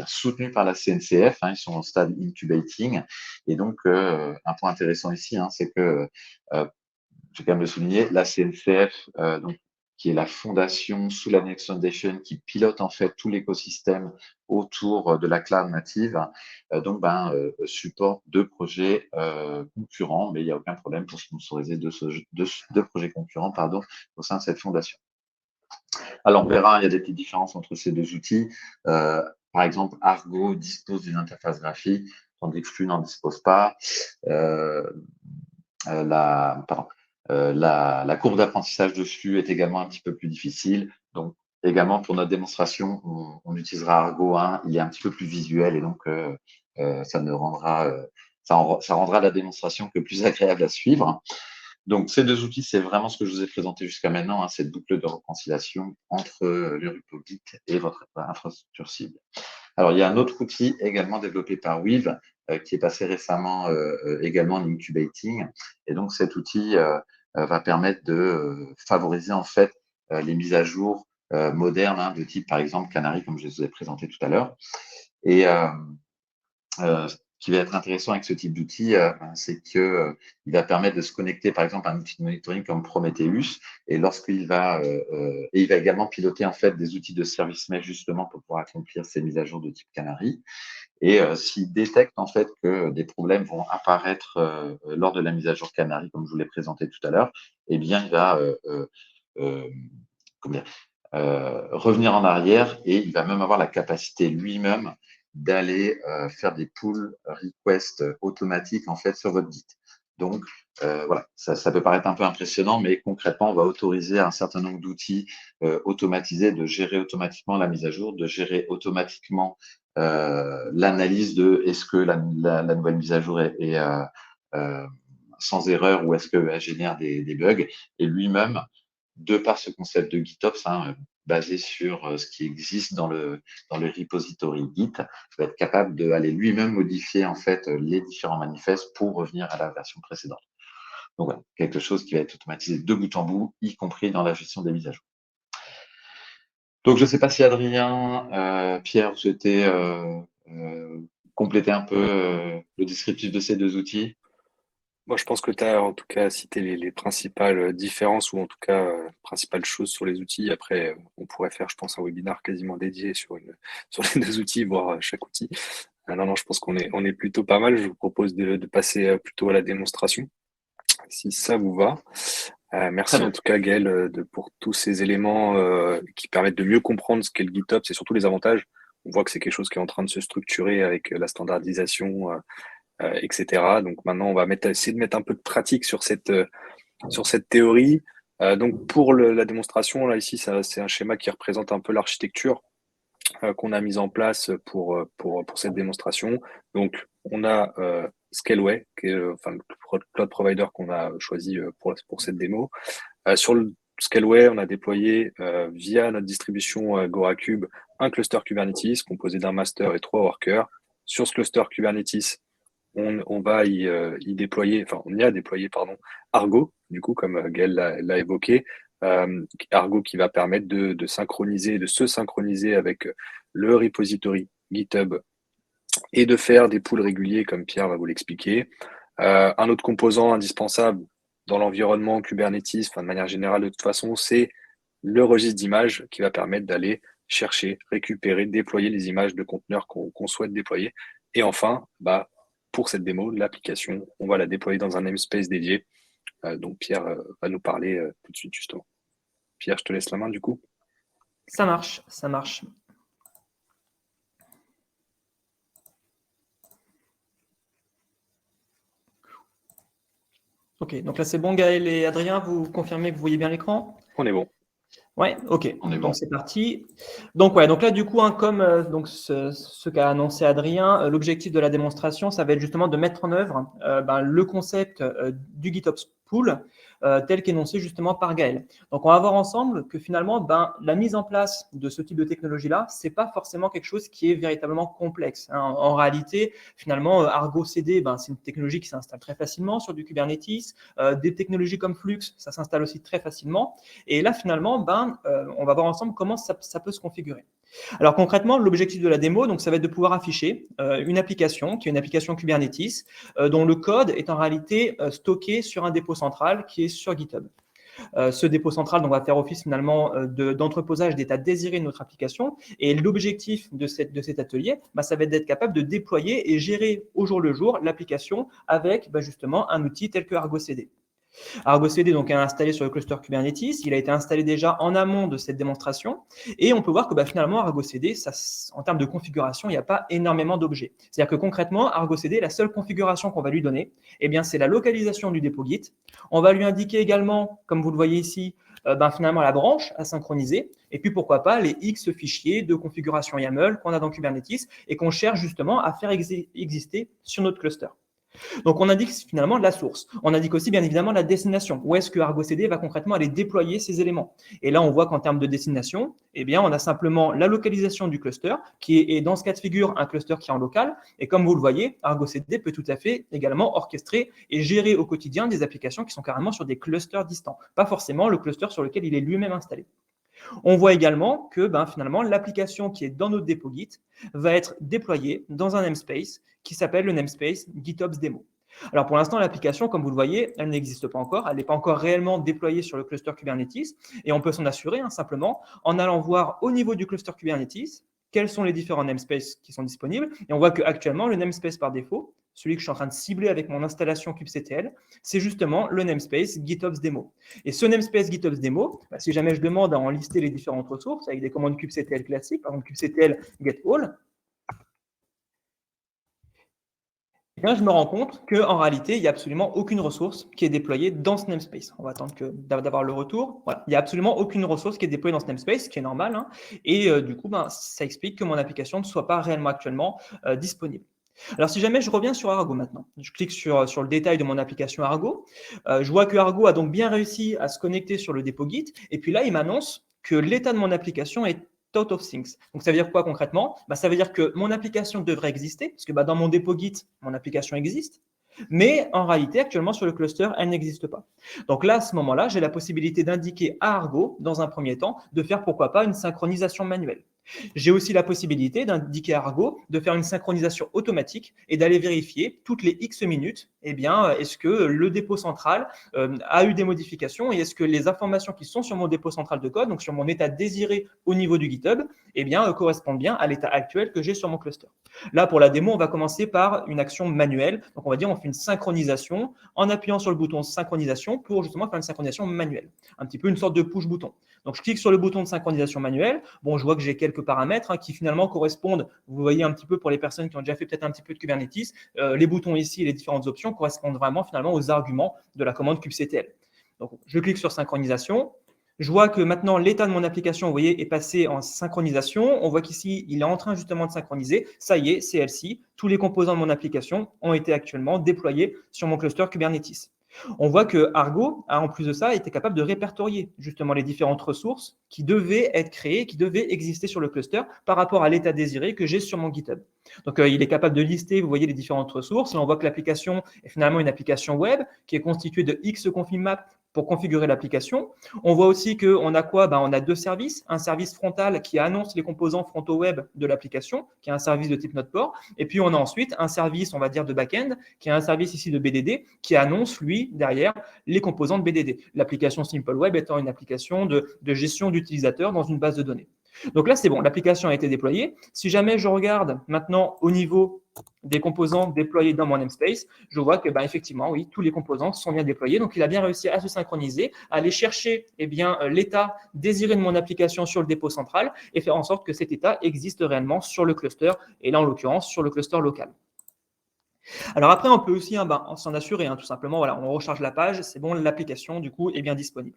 soutenus par la CNCF. Hein, ils sont en stade incubating. Et donc un point intéressant ici, hein, c'est que je vais quand même le souligner, la CNCF, donc, qui est la fondation sous la Next Foundation qui pilote en fait tout l'écosystème autour de la cloud native, supporte 2 projets concurrents, mais il n'y a aucun problème pour sponsoriser deux projets concurrents au sein de cette fondation. Alors, on verra, il y a des petites différences entre ces 2 outils. Par exemple, Argo dispose d'une interface graphique, tandis que Flux n'en dispose pas. La courbe d'apprentissage de Flux est également un petit peu plus difficile. Donc, également, pour notre démonstration, on utilisera Argo 1. Il est un petit peu plus visuel et donc, ça rendra la démonstration que plus agréable à suivre. Donc, ces 2 outils, c'est vraiment ce que je vous ai présenté jusqu'à maintenant, hein, cette boucle de réconciliation entre le repo Git et votre infrastructure cible. Alors, il y a un autre outil également développé par Weave qui est passé récemment également en incubating. Et donc, cet outil va permettre de favoriser en fait les mises à jour modernes, hein, de type par exemple Canary, comme je vous ai présenté tout à l'heure. Et ce qui va être intéressant avec ce type d'outil, c'est qu'il va permettre de se connecter par exemple à un outil de monitoring comme Prometheus, et lorsqu'il va il va également piloter en fait des outils de service mesh justement pour pouvoir accomplir ces mises à jour de type Canary. Et s'il détecte en fait que des problèmes vont apparaître lors de la mise à jour Canary, comme je vous l'ai présenté tout à l'heure, eh bien il va revenir en arrière et il va même avoir la capacité lui-même d'aller faire des pull requests automatiques en fait sur votre Git. Donc voilà, ça peut paraître un peu impressionnant, mais concrètement, on va autoriser un certain nombre d'outils automatisés de gérer automatiquement la mise à jour, de gérer automatiquement l'analyse de est-ce que la nouvelle mise à jour est sans erreur ou est-ce qu'elle génère des bugs, et lui-même, de par ce concept de GitOps, hein, basé sur ce qui existe dans le repository Git, va être capable d'aller lui-même modifier en fait les différents manifestes pour revenir à la version précédente. Donc voilà, quelque chose qui va être automatisé de bout en bout, y compris dans la gestion des mises à jour. Donc je ne sais pas si Adrien, Pierre, vous souhaitez compléter un peu le descriptif de ces 2 outils. Moi, je pense que tu as en tout cas cité les principales différences ou en tout cas principales choses sur les outils. Après, on pourrait faire, je pense, un webinaire quasiment dédié sur les 2 outils, voire chaque outil. Non, je pense on est plutôt pas mal. Je vous propose de passer plutôt à la démonstration, si ça vous va. Merci en tout cas, Gaël, pour tous ces éléments qui permettent de mieux comprendre ce qu'est le GitOps et surtout les avantages. On voit que c'est quelque chose qui est en train de se structurer avec la standardisation etc. Donc maintenant, on va essayer de mettre un peu de pratique sur cette théorie. Donc pour la démonstration, là ici, c'est un schéma qui représente un peu l'architecture qu'on a mise en place pour cette démonstration. Donc on a Scaleway, qui est enfin, le cloud provider qu'on a choisi pour cette démo. Sur le Scaleway, on a déployé via notre distribution GoraCube un cluster Kubernetes composé d'un master et 3 workers. Sur ce cluster Kubernetes, on va y déployer, enfin on y a déployé pardon, Argo, du coup comme Gaël l'a évoqué, Argo qui va permettre de synchroniser, de se synchroniser avec le repository GitHub et de faire des pools réguliers comme Pierre va vous l'expliquer. Un autre composant indispensable dans l'environnement Kubernetes, enfin de manière générale de toute façon, c'est le registre d'images qui va permettre d'aller chercher, récupérer, déployer les images de conteneurs qu'on souhaite déployer. Et enfin, pour cette démo, l'application, on va la déployer dans un namespace dédié. Donc Pierre va nous parler tout de suite justement. Pierre, je te laisse la main du coup. Ça marche, ça marche. Ok, donc là c'est bon, Gaël et Adrien, vous confirmez que vous voyez bien l'écran? On est bon. Ouais, ok. On est Donc bon. c'est parti. Donc ouais, donc là du coup, comme donc ce qu'a annoncé Adrien, l'objectif de la démonstration, ça va être justement de mettre en œuvre le concept du GitOps Pool tel qu'énoncé justement par Gaël. Donc on va voir ensemble que finalement, la mise en place de ce type de technologie-là, c'est pas forcément quelque chose qui est véritablement complexe. Hein. En réalité, finalement, Argo CD, c'est une technologie qui s'installe très facilement sur du Kubernetes. Des technologies comme Flux, ça s'installe aussi très facilement. Et là, finalement, on va voir ensemble comment ça peut se configurer. Alors concrètement, l'objectif de la démo, donc, ça va être de pouvoir afficher une application qui est une application Kubernetes dont le code est en réalité stocké sur un dépôt central qui est sur GitHub. Ce dépôt central va faire office finalement d'entreposage d'état désiré de notre application. Et l'objectif de cet atelier, ça va être d'être capable de déployer et gérer au jour le jour l'application avec justement un outil tel que Argo CD. Argo CD donc, est installé sur le cluster Kubernetes. Il a été installé déjà en amont de cette démonstration. Et on peut voir que finalement, Argo CD, en termes de configuration, il n'y a pas énormément d'objets. C'est-à-dire que concrètement, Argo CD, la seule configuration qu'on va lui donner, c'est la localisation du dépôt Git. On va lui indiquer également, comme vous le voyez ici, finalement la branche à synchroniser. Et puis, pourquoi pas, les X fichiers de configuration YAML qu'on a dans Kubernetes et qu'on cherche justement à faire exister sur notre cluster. Donc, on indique finalement la source. On indique aussi, bien évidemment, la destination. Où est-ce que Argo CD va concrètement aller déployer ces éléments? Et là, on voit qu'en termes de destination, on a simplement la localisation du cluster, qui est dans ce cas de figure un cluster qui est en local. Et comme vous le voyez, Argo CD peut tout à fait également orchestrer et gérer au quotidien des applications qui sont carrément sur des clusters distants, pas forcément le cluster sur lequel il est lui-même installé. On voit également que finalement, l'application qui est dans notre dépôt Git va être déployée dans un namespace qui s'appelle le namespace GitOps Demo. Alors pour l'instant, l'application, comme vous le voyez, elle n'existe pas encore. Elle n'est pas encore réellement déployée sur le cluster Kubernetes. Et on peut s'en assurer simplement en allant voir au niveau du cluster Kubernetes quels sont les différents namespaces qui sont disponibles. Et on voit qu'actuellement, le namespace par défaut, celui que je suis en train de cibler avec mon installation kubectl, c'est justement le namespace GitOps Demo. Et ce namespace GitOps Demo, si jamais je demande à en lister les différentes ressources avec des commandes kubectl classiques, par exemple kubectl get all, je me rends compte qu'en réalité, il n'y a absolument aucune ressource qui est déployée dans ce namespace. On va attendre d'avoir le retour. Voilà. Il n'y a absolument aucune ressource qui est déployée dans ce namespace, ce qui est normal. Hein. Et du coup, ça explique que mon application ne soit pas réellement actuellement disponible. Alors, si jamais je reviens sur Argo maintenant, je clique sur le détail de mon application Argo, je vois que Argo a donc bien réussi à se connecter sur le dépôt Git. Et puis là, il m'annonce que l'état de mon application est out of things. Donc, ça veut dire quoi concrètement? Ça veut dire que mon application devrait exister, parce que dans mon dépôt Git, mon application existe, mais en réalité, actuellement, sur le cluster, elle n'existe pas. Donc là, à ce moment-là, j'ai la possibilité d'indiquer à Argo, dans un premier temps, de faire, pourquoi pas, une synchronisation manuelle. J'ai aussi la possibilité d'indiquer à Argo de faire une synchronisation automatique et d'aller vérifier toutes les X minutes, est-ce que le dépôt central a eu des modifications et est-ce que les informations qui sont sur mon dépôt central de code, donc sur mon état désiré au niveau du GitHub, correspondent bien à l'état actuel que j'ai sur mon cluster. Là, pour la démo, on va commencer par une action manuelle. Donc, on va dire on fait une synchronisation en appuyant sur le bouton synchronisation pour justement faire une synchronisation manuelle. Un petit peu une sorte de push-bouton. Donc, je clique sur le bouton de synchronisation manuelle. Bon, je vois que j'ai quelques paramètres qui finalement correspondent, vous voyez un petit peu pour les personnes qui ont déjà fait peut-être un petit peu de Kubernetes, les boutons ici, les différentes options correspondent vraiment finalement aux arguments de la commande kubectl. Donc, je clique sur synchronisation. Je vois que maintenant, l'état de mon application, vous voyez, est passé en synchronisation. On voit qu'ici, il est en train justement de synchroniser. Ça y est, c'est CLC. Tous les composants de mon application ont été actuellement déployés sur mon cluster Kubernetes. On voit que Argo, en plus de ça, était capable de répertorier justement les différentes ressources qui devaient être créées, qui devaient exister sur le cluster par rapport à l'état désiré que j'ai sur mon GitHub. Donc, il est capable de lister, vous voyez, les différentes ressources. Là, on voit que l'application est finalement une application web qui est constituée de X config-map pour configurer l'application. On voit aussi qu'on a quoi? On a deux services. Un service frontal qui annonce les composants frontaux web de l'application, qui est un service de type Node-Port. Et puis, on a ensuite un service, on va dire, de back-end, qui est un service ici de BDD, qui annonce, lui, derrière, les composants de BDD. L'application Simple Web étant une application de gestion d'utilisateurs dans une base de données. Donc là, c'est bon, l'application a été déployée. Si jamais je regarde maintenant au niveau des composants déployés dans mon namespace, je vois que, effectivement, oui, tous les composants sont bien déployés. Donc, il a bien réussi à se synchroniser, à aller chercher l'état désiré de mon application sur le dépôt central et faire en sorte que cet état existe réellement sur le cluster, et là, en l'occurrence, sur le cluster local. Alors après, on peut aussi s'en assurer, tout simplement, voilà, on recharge la page, c'est bon, l'application, du coup, est bien disponible.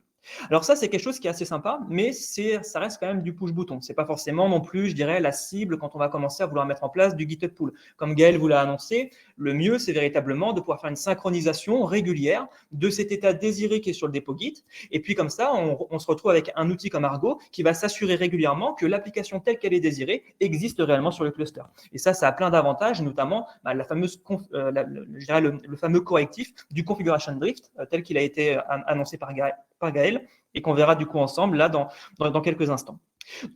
Alors ça, c'est quelque chose qui est assez sympa, mais ça reste quand même du push-bouton. Ce n'est pas forcément non plus, je dirais, la cible quand on va commencer à vouloir mettre en place du GitHub Pull. Comme Gaël vous l'a annoncé, le mieux, c'est véritablement de pouvoir faire une synchronisation régulière de cet état désiré qui est sur le dépôt Git. Et puis comme ça, on se retrouve avec un outil comme Argo qui va s'assurer régulièrement que l'application telle qu'elle est désirée existe réellement sur le cluster. Et ça a plein d'avantages, notamment la fameuse, le fameux correctif du configuration drift, tel qu'il a été annoncé par Gaël, et qu'on verra du coup ensemble là dans quelques instants.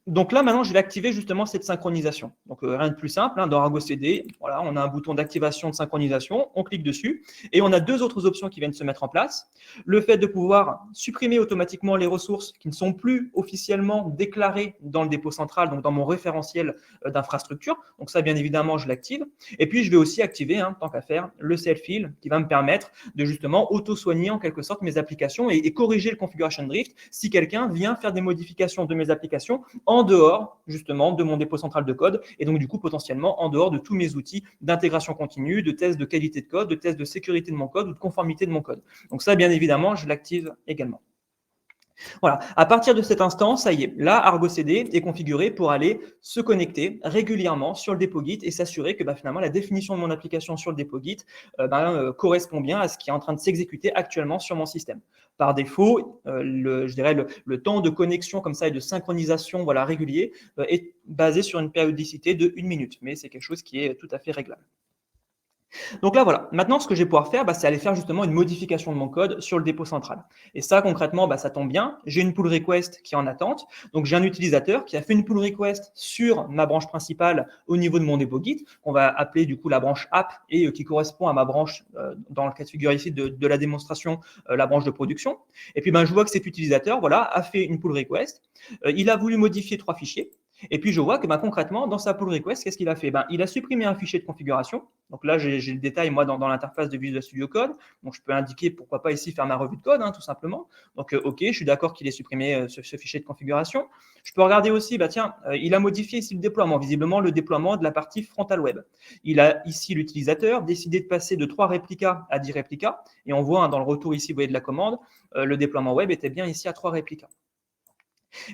Donc là, maintenant, je vais activer justement cette synchronisation. Donc, rien de plus simple. Dans Argo CD, voilà, on a un bouton d'activation de synchronisation. On clique dessus et on a deux autres options qui viennent se mettre en place. Le fait de pouvoir supprimer automatiquement les ressources qui ne sont plus officiellement déclarées dans le dépôt central, donc dans mon référentiel d'infrastructure. Donc ça, bien évidemment, je l'active. Et puis, je vais aussi activer, tant qu'à faire, le self-heal qui va me permettre de justement auto-soigner en quelque sorte mes applications et corriger le configuration drift si quelqu'un vient faire des modifications de mes applications en dehors justement de mon dépôt central de code et donc du coup potentiellement en dehors de tous mes outils d'intégration continue, de tests de qualité de code, de tests de sécurité de mon code ou de conformité de mon code. Donc ça, bien évidemment, je l'active également. Voilà, à partir de cet instant, ça y est, là, Argo CD est configuré pour aller se connecter régulièrement sur le dépôt Git et s'assurer que finalement la définition de mon application sur le dépôt Git correspond bien à ce qui est en train de s'exécuter actuellement sur mon système. Par défaut, le temps de connexion comme ça et de synchronisation régulier est basé sur une périodicité de 1 minute, mais c'est quelque chose qui est tout à fait réglable. Donc là, voilà. Maintenant, ce que je vais pouvoir faire, c'est aller faire justement une modification de mon code sur le dépôt central. Et ça, concrètement, ça tombe bien. J'ai une pull request qui est en attente. Donc, j'ai un utilisateur qui a fait une pull request sur ma branche principale au niveau de mon dépôt Git, qu'on va appeler du coup la branche app et qui correspond à ma branche, dans le cas de figure ici de la démonstration, la branche de production. Et puis, je vois que cet utilisateur a fait une pull request. Il a voulu modifier 3 fichiers. Et puis, je vois que concrètement, dans sa pull request, qu'est-ce qu'il a fait? Il a supprimé un fichier de configuration. Donc là, j'ai le détail, moi, dans l'interface de Visual Studio Code. Donc, je peux indiquer, pourquoi pas ici, faire ma revue de code, tout simplement. Donc, OK, je suis d'accord qu'il ait supprimé ce fichier de configuration. Je peux regarder aussi, il a modifié ici le déploiement, visiblement le déploiement de la partie frontal web. Il a ici, l'utilisateur, décidé de passer de 3 réplicas à 10 réplicas. Et on voit dans le retour ici, vous voyez, de la commande, le déploiement web était bien ici à 3 réplicas.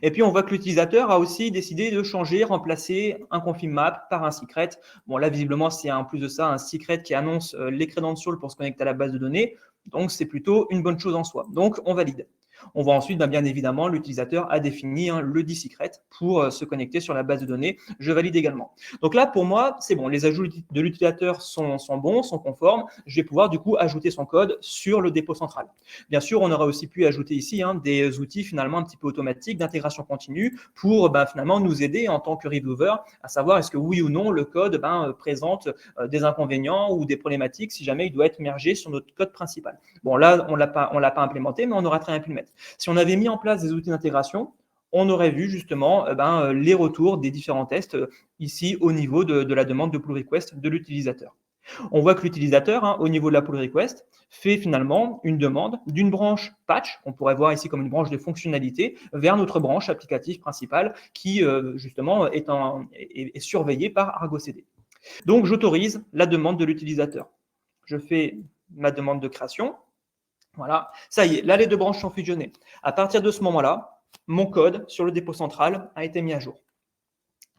Et puis, on voit que l'utilisateur a aussi décidé de changer, remplacer un config map par un secret. Bon, là, visiblement, c'est en plus de ça un secret qui annonce les credentials pour se connecter à la base de données. Donc, c'est plutôt une bonne chose en soi. Donc, on valide. On voit ensuite, bien évidemment, l'utilisateur a défini le secret pour se connecter sur la base de données. Je valide également. Donc là, pour moi, c'est bon. Les ajouts de l'utilisateur sont bons, sont conformes. Je vais pouvoir du coup ajouter son code sur le dépôt central. Bien sûr, on aurait aussi pu ajouter ici des outils finalement un petit peu automatiques d'intégration continue pour finalement nous aider en tant que reviewer à savoir est-ce que oui ou non le code présente des inconvénients ou des problématiques si jamais il doit être mergé sur notre code principal. Bon, là, on l'a pas implémenté, mais on aura très bien pu le mettre. Si on avait mis en place des outils d'intégration, on aurait vu justement les retours des différents tests ici au niveau de la demande de pull request de l'utilisateur. On voit que l'utilisateur, au niveau de la pull request, fait finalement une demande d'une branche patch, qu'on pourrait voir ici comme une branche de fonctionnalité, vers notre branche applicative principale qui, justement, est surveillée par Argo CD. Donc, j'autorise la demande de l'utilisateur. Je fais ma demande de création. Voilà, ça y est, là, les deux branches sont fusionnées. À partir de ce moment-là, mon code sur le dépôt central a été mis à jour.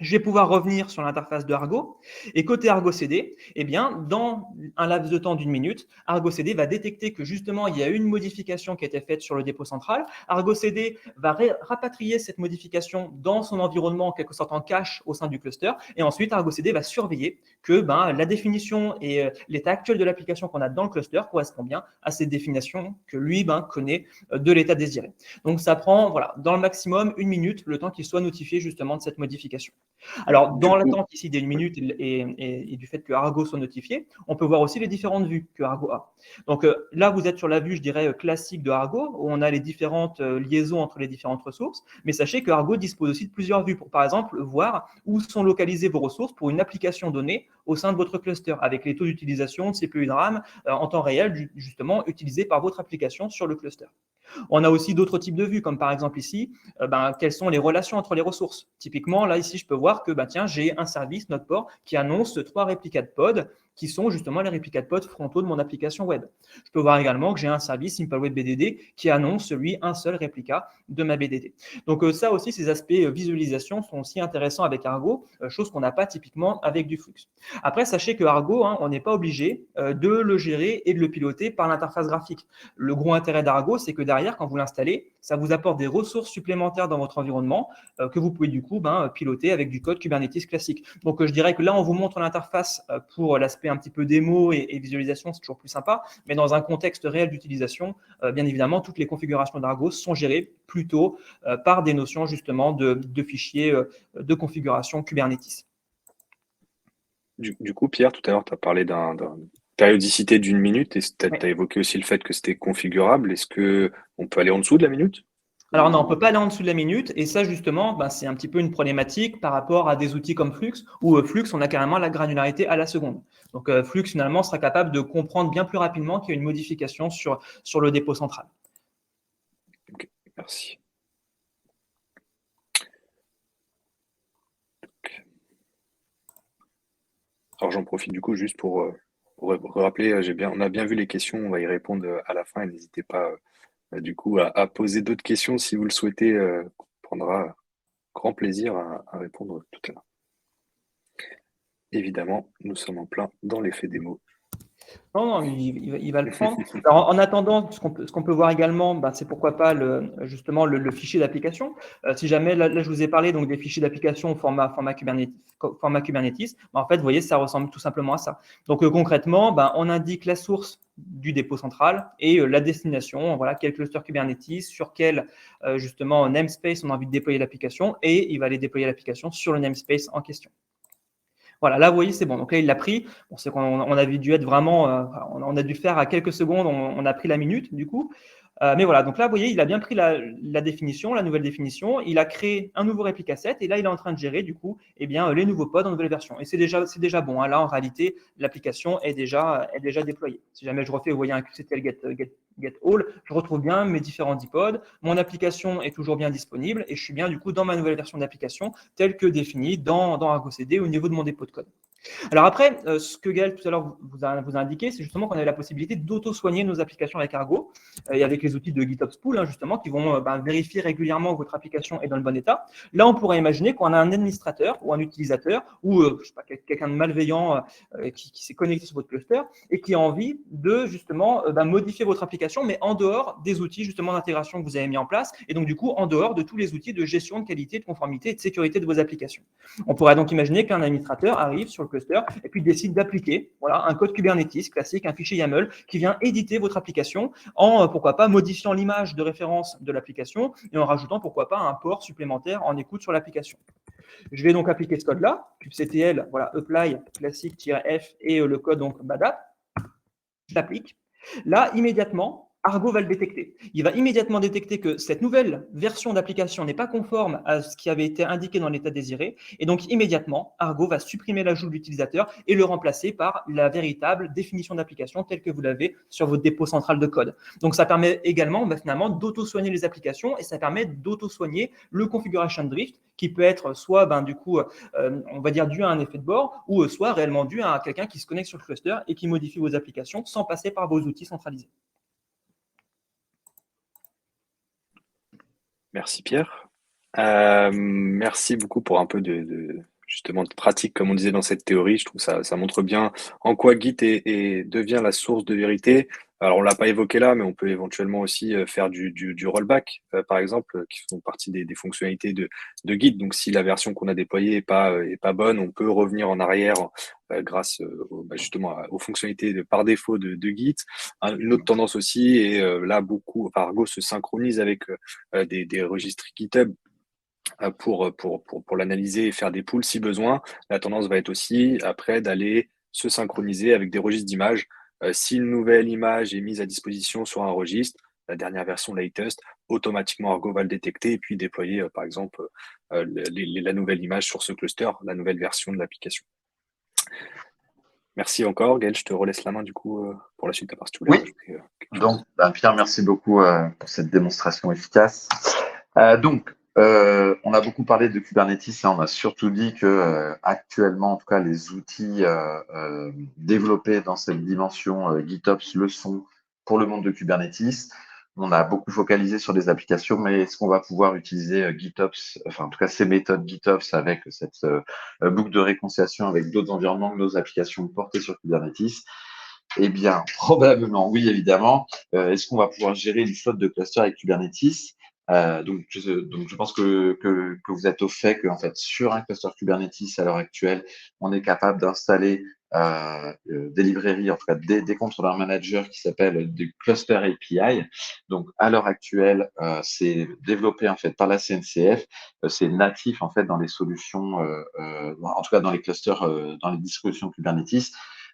Je vais pouvoir revenir sur l'interface de Argo. Et côté Argo CD, eh bien, dans un laps de temps d'1 minute, Argo CD va détecter que justement, il y a une modification qui a été faite sur le dépôt central. Argo CD va rapatrier cette modification dans son environnement, en quelque sorte en cache au sein du cluster. Et ensuite, Argo CD va surveiller que la définition et l'état actuel de l'application qu'on a dans le cluster correspond bien à cette définition que lui connaît de l'état désiré. Donc, ça prend, voilà, dans le maximum 1 minute, le temps qu'il soit notifié justement de cette modification. Alors, dans l'attente ici des 1 minute et du fait que Argo soit notifié, on peut voir aussi les différentes vues que Argo a. Donc là, vous êtes sur la vue, je dirais, classique de Argo, où on a les différentes liaisons entre les différentes ressources, mais sachez que Argo dispose aussi de plusieurs vues pour, par exemple, voir où sont localisées vos ressources pour une application donnée au sein de votre cluster, avec les taux d'utilisation de CPU et de RAM en temps réel, justement, utilisés par votre application sur le cluster. On a aussi d'autres types de vues, comme par exemple ici, quelles sont les relations entre les ressources. Typiquement, là, ici, je peux voir que tiens, j'ai un service, Noteport, qui annonce 3 réplicas de pod, qui sont justement les réplicas de pod frontaux de mon application web. Je peux voir également que j'ai un service Simple Web BDD qui annonce, lui, un seul réplica de ma BDD. Donc ça aussi, ces aspects visualisation sont aussi intéressants avec Argo, chose qu'on n'a pas typiquement avec du Flux. Après, sachez que Argo, on n'est pas obligé de le gérer et de le piloter par l'interface graphique. Le gros intérêt d'Argo, c'est que derrière, quand vous l'installez, ça vous apporte des ressources supplémentaires dans votre environnement que vous pouvez du coup piloter avec du code Kubernetes classique. Donc je dirais que là, on vous montre l'interface pour l'aspect un petit peu démo et visualisation, c'est toujours plus sympa, mais dans un contexte réel d'utilisation, bien évidemment, toutes les configurations d'Argo sont gérées plutôt par des notions justement de fichiers de configuration Kubernetes. Du coup, Pierre, tout à l'heure, tu as parlé d'une périodicité d'1 minute et tu as évoqué aussi le fait que c'était configurable. Est-ce qu'on peut aller en dessous de la minute? Alors non, on ne peut pas aller en dessous de la minute, et ça justement, c'est un petit peu une problématique par rapport à des outils comme Flux, où Flux, on a carrément la granularité à la seconde. Donc Flux, finalement, sera capable de comprendre bien plus rapidement qu'il y a une modification sur le dépôt central. Ok, merci. Alors j'en profite du coup juste pour rappeler, on a bien vu les questions, on va y répondre à la fin et n'hésitez pas du coup à poser d'autres questions si vous le souhaitez, on prendra grand plaisir à répondre tout à l'heure. Évidemment, nous sommes en plein dans l'effet démo. Non, il va le prendre. Alors, en attendant, ce qu'on peut voir également, c'est pourquoi pas justement le fichier d'application. Si jamais, là, je vous ai parlé donc, des fichiers d'application au format Kubernetes, en fait, vous voyez, ça ressemble tout simplement à ça. Donc, concrètement, on indique la source du dépôt central et la destination, voilà, quel cluster Kubernetes, sur quel justement namespace on a envie de déployer l'application, et il va aller déployer l'application sur le namespace en question. Voilà, là, vous voyez, c'est bon. Donc là, il l'a pris. Bon, c'est qu'on avait dû être vraiment, on a dû faire à quelques secondes, on a pris la minute, du coup. Mais voilà, donc là, vous voyez, il a bien pris la définition, la nouvelle définition. Il a créé un nouveau réplica set et là, il est en train de gérer, du coup, les nouveaux pods en nouvelle version. Et c'est déjà bon. Là, en réalité, l'application est déjà déployée. Si jamais je refais, vous voyez, un qctl get all, je retrouve bien mes différents iPods. Mon application est toujours bien disponible et je suis bien, du coup, dans ma nouvelle version d'application telle que définie dans Argo CD au niveau de mon dépôt de code. Alors après, ce que Gaël tout à l'heure vous a indiqué, c'est justement qu'on avait la possibilité d'auto-soigner nos applications avec Argo et avec les outils de GitOps Pool, justement, qui vont vérifier régulièrement que votre application est dans le bon état. Là, on pourrait imaginer qu'on a un administrateur ou un utilisateur ou je sais pas, quelqu'un de malveillant qui s'est connecté sur votre cluster et qui a envie de justement modifier votre application, mais en dehors des outils justement d'intégration que vous avez mis en place et donc du coup en dehors de tous les outils de gestion de qualité, de conformité et de sécurité de vos applications. On pourrait donc imaginer qu'un administrateur arrive sur le cluster et puis décide d'appliquer un code Kubernetes classique, un fichier YAML qui vient éditer votre application en, pourquoi pas, modifiant l'image de référence de l'application et en rajoutant, pourquoi pas, un port supplémentaire en écoute sur l'application. Je vais donc appliquer ce code-là, kubectl, apply classique-f et le code donc badap. Je l'applique. Là, immédiatement, Argo va le détecter. Il va immédiatement détecter que cette nouvelle version d'application n'est pas conforme à ce qui avait été indiqué dans l'état désiré. Et donc, immédiatement, Argo va supprimer l'ajout de l'utilisateur et le remplacer par la véritable définition d'application telle que vous l'avez sur votre dépôt central de code. Donc, ça permet également finalement d'auto-soigner les applications et ça permet d'auto-soigner le configuration drift qui peut être soit on va dire dû à un effet de bord ou soit réellement dû à quelqu'un qui se connecte sur le cluster et qui modifie vos applications sans passer par vos outils centralisés. Merci Pierre. Merci beaucoup pour un peu justement de pratique, comme on disait dans cette théorie. Je trouve ça montre bien en quoi Git devient la source de vérité. Alors on l'a pas évoqué là, mais on peut éventuellement aussi faire du rollback, par exemple, qui font partie des fonctionnalités de Git. Donc si la version qu'on a déployée est pas bonne, on peut revenir en arrière grâce justement aux fonctionnalités par défaut de Git. Une autre tendance aussi, et là beaucoup, Argo se synchronise avec des registres GitHub pour l'analyser et faire des pools si besoin. La tendance va être aussi après d'aller se synchroniser avec des registres d'images. Si une nouvelle image est mise à disposition sur un registre, la dernière version latest, automatiquement Argo va le détecter et puis déployer par exemple la nouvelle image sur ce cluster, la nouvelle version de l'application. Merci encore, Gaël, je te relaisse la main du coup pour la suite, à part si tu voulais rajouter quelque chose. Donc, Pierre, merci beaucoup pour cette démonstration efficace. On a beaucoup parlé de Kubernetes, on a surtout dit que actuellement, en tout cas, les outils développés dans cette dimension GitOps le sont pour le monde de Kubernetes. On a beaucoup focalisé sur des applications, mais est-ce qu'on va pouvoir utiliser GitOps, enfin en tout cas ces méthodes GitOps avec cette boucle de réconciliation avec d'autres environnements que nos applications portées sur Kubernetes? Eh bien, probablement, oui, évidemment. Est-ce qu'on va pouvoir gérer une flotte de clusters avec Kubernetes? Donc, je pense que vous êtes au fait que, en fait, sur un cluster Kubernetes à l'heure actuelle, on est capable d'installer des librairies, en tout cas des contrôleurs managers qui s'appellent du Cluster API. Donc, à l'heure actuelle, c'est développé en fait par la CNCF. C'est natif en fait dans les solutions, en tout cas dans les clusters, dans les distributions Kubernetes.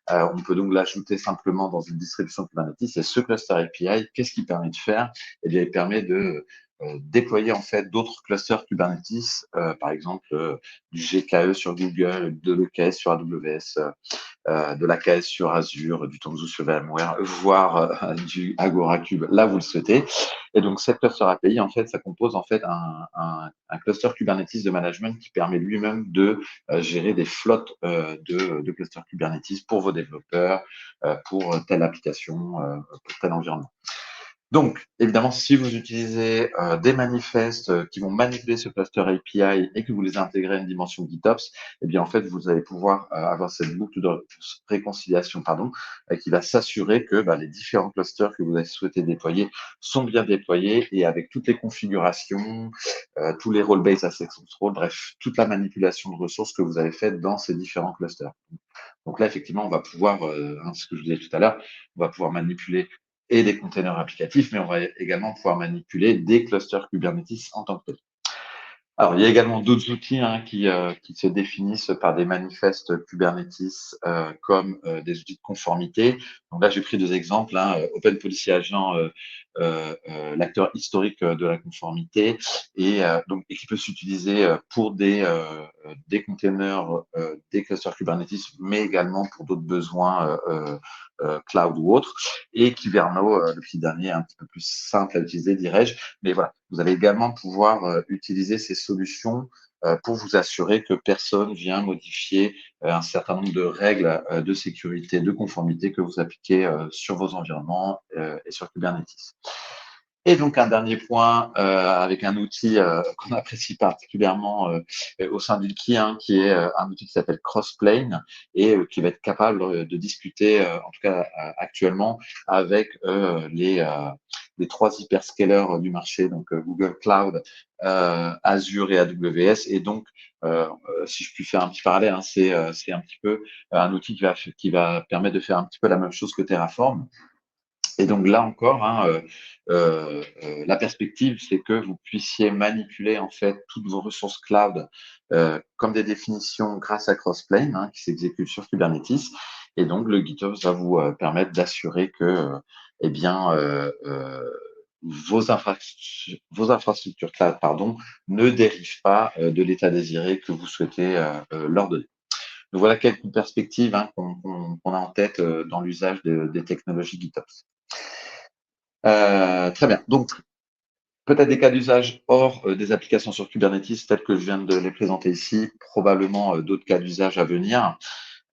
On peut donc l'ajouter simplement dans une distribution Kubernetes. Et ce cluster API, qu'est-ce qu'il permet de faire? Eh bien, il permet de déployer en fait d'autres clusters Kubernetes, par exemple du GKE sur Google, de l'EKS sur AWS, de l'AKS sur Azure, du Tanzu sur VMware, voire du Agora Cube, là vous le souhaitez. Et donc cette cluster API, en fait, ça compose en fait un cluster Kubernetes de management qui permet lui-même de gérer des flottes de clusters Kubernetes pour vos développeurs, pour telle application, pour tel environnement. Donc, évidemment, si vous utilisez des manifestes qui vont manipuler ce cluster API et que vous les intégrez à une dimension GitOps, eh bien, en fait, vous allez pouvoir avoir cette boucle de réconciliation, qui va s'assurer que les différents clusters que vous avez souhaité déployer sont bien déployés et avec toutes les configurations, tous les role-based access control, bref, toute la manipulation de ressources que vous avez faite dans ces différents clusters. Donc là, effectivement, on va pouvoir, ce que je disais tout à l'heure, on va pouvoir manipuler et des containers applicatifs, mais on va également pouvoir manipuler des clusters Kubernetes en tant que tel. Alors, il y a également d'autres outils qui se définissent par des manifestes Kubernetes comme des outils de conformité. Donc là, j'ai pris deux exemples. Open Policy Agent, l'acteur historique de la conformité, et qui peut s'utiliser pour des containers, des clusters Kubernetes, mais également pour d'autres besoins cloud ou autres. Et Kyverno, le petit dernier, un petit peu plus simple à utiliser, dirais-je. Mais voilà, vous allez également pouvoir utiliser ces solutions pour vous assurer que personne vient modifier un certain nombre de règles de sécurité, de conformité que vous appliquez sur vos environnements et sur Kubernetes. Et donc, un dernier point avec un outil qu'on apprécie particulièrement au sein d'Ilki, qui est un outil qui s'appelle Crossplane et qui va être capable de discuter, en tout cas actuellement, avec les trois hyperscalers du marché, donc Google Cloud, Azure et AWS. Et donc, si je puis faire un petit parallèle, c'est un petit peu un outil qui va permettre de faire un petit peu la même chose que Terraform. Et donc là encore, la perspective, c'est que vous puissiez manipuler en fait toutes vos ressources cloud comme des définitions grâce à Crossplane qui s'exécute sur Kubernetes. Et donc le GitOps va vous permettre d'assurer que eh bien, vos infrastructures cloud, ne dérivent pas de l'état désiré que vous souhaitez leur donner. Donc voilà quelques perspectives qu'on a en tête dans l'usage des technologies GitOps. Très bien. Donc, peut-être des cas d'usage hors des applications sur Kubernetes telles que je viens de les présenter ici, probablement d'autres cas d'usage à venir.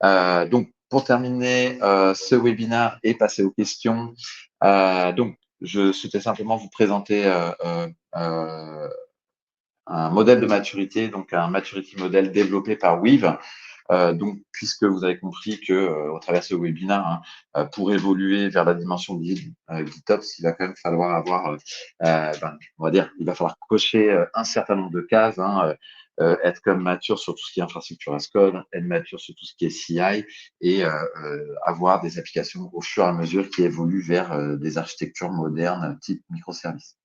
Donc, pour terminer ce webinaire et passer aux questions, donc je souhaitais simplement vous présenter un modèle de maturité, donc un maturity model développé par Weave. Donc, puisque vous avez compris que au travers de ce webinaire, pour évoluer vers la dimension de GitOps, il va quand même falloir avoir, on va dire, il va falloir cocher un certain nombre de cases, être comme mature sur tout ce qui est infrastructure as code, être mature sur tout ce qui est CI et avoir des applications au fur et à mesure qui évoluent vers des architectures modernes type microservices.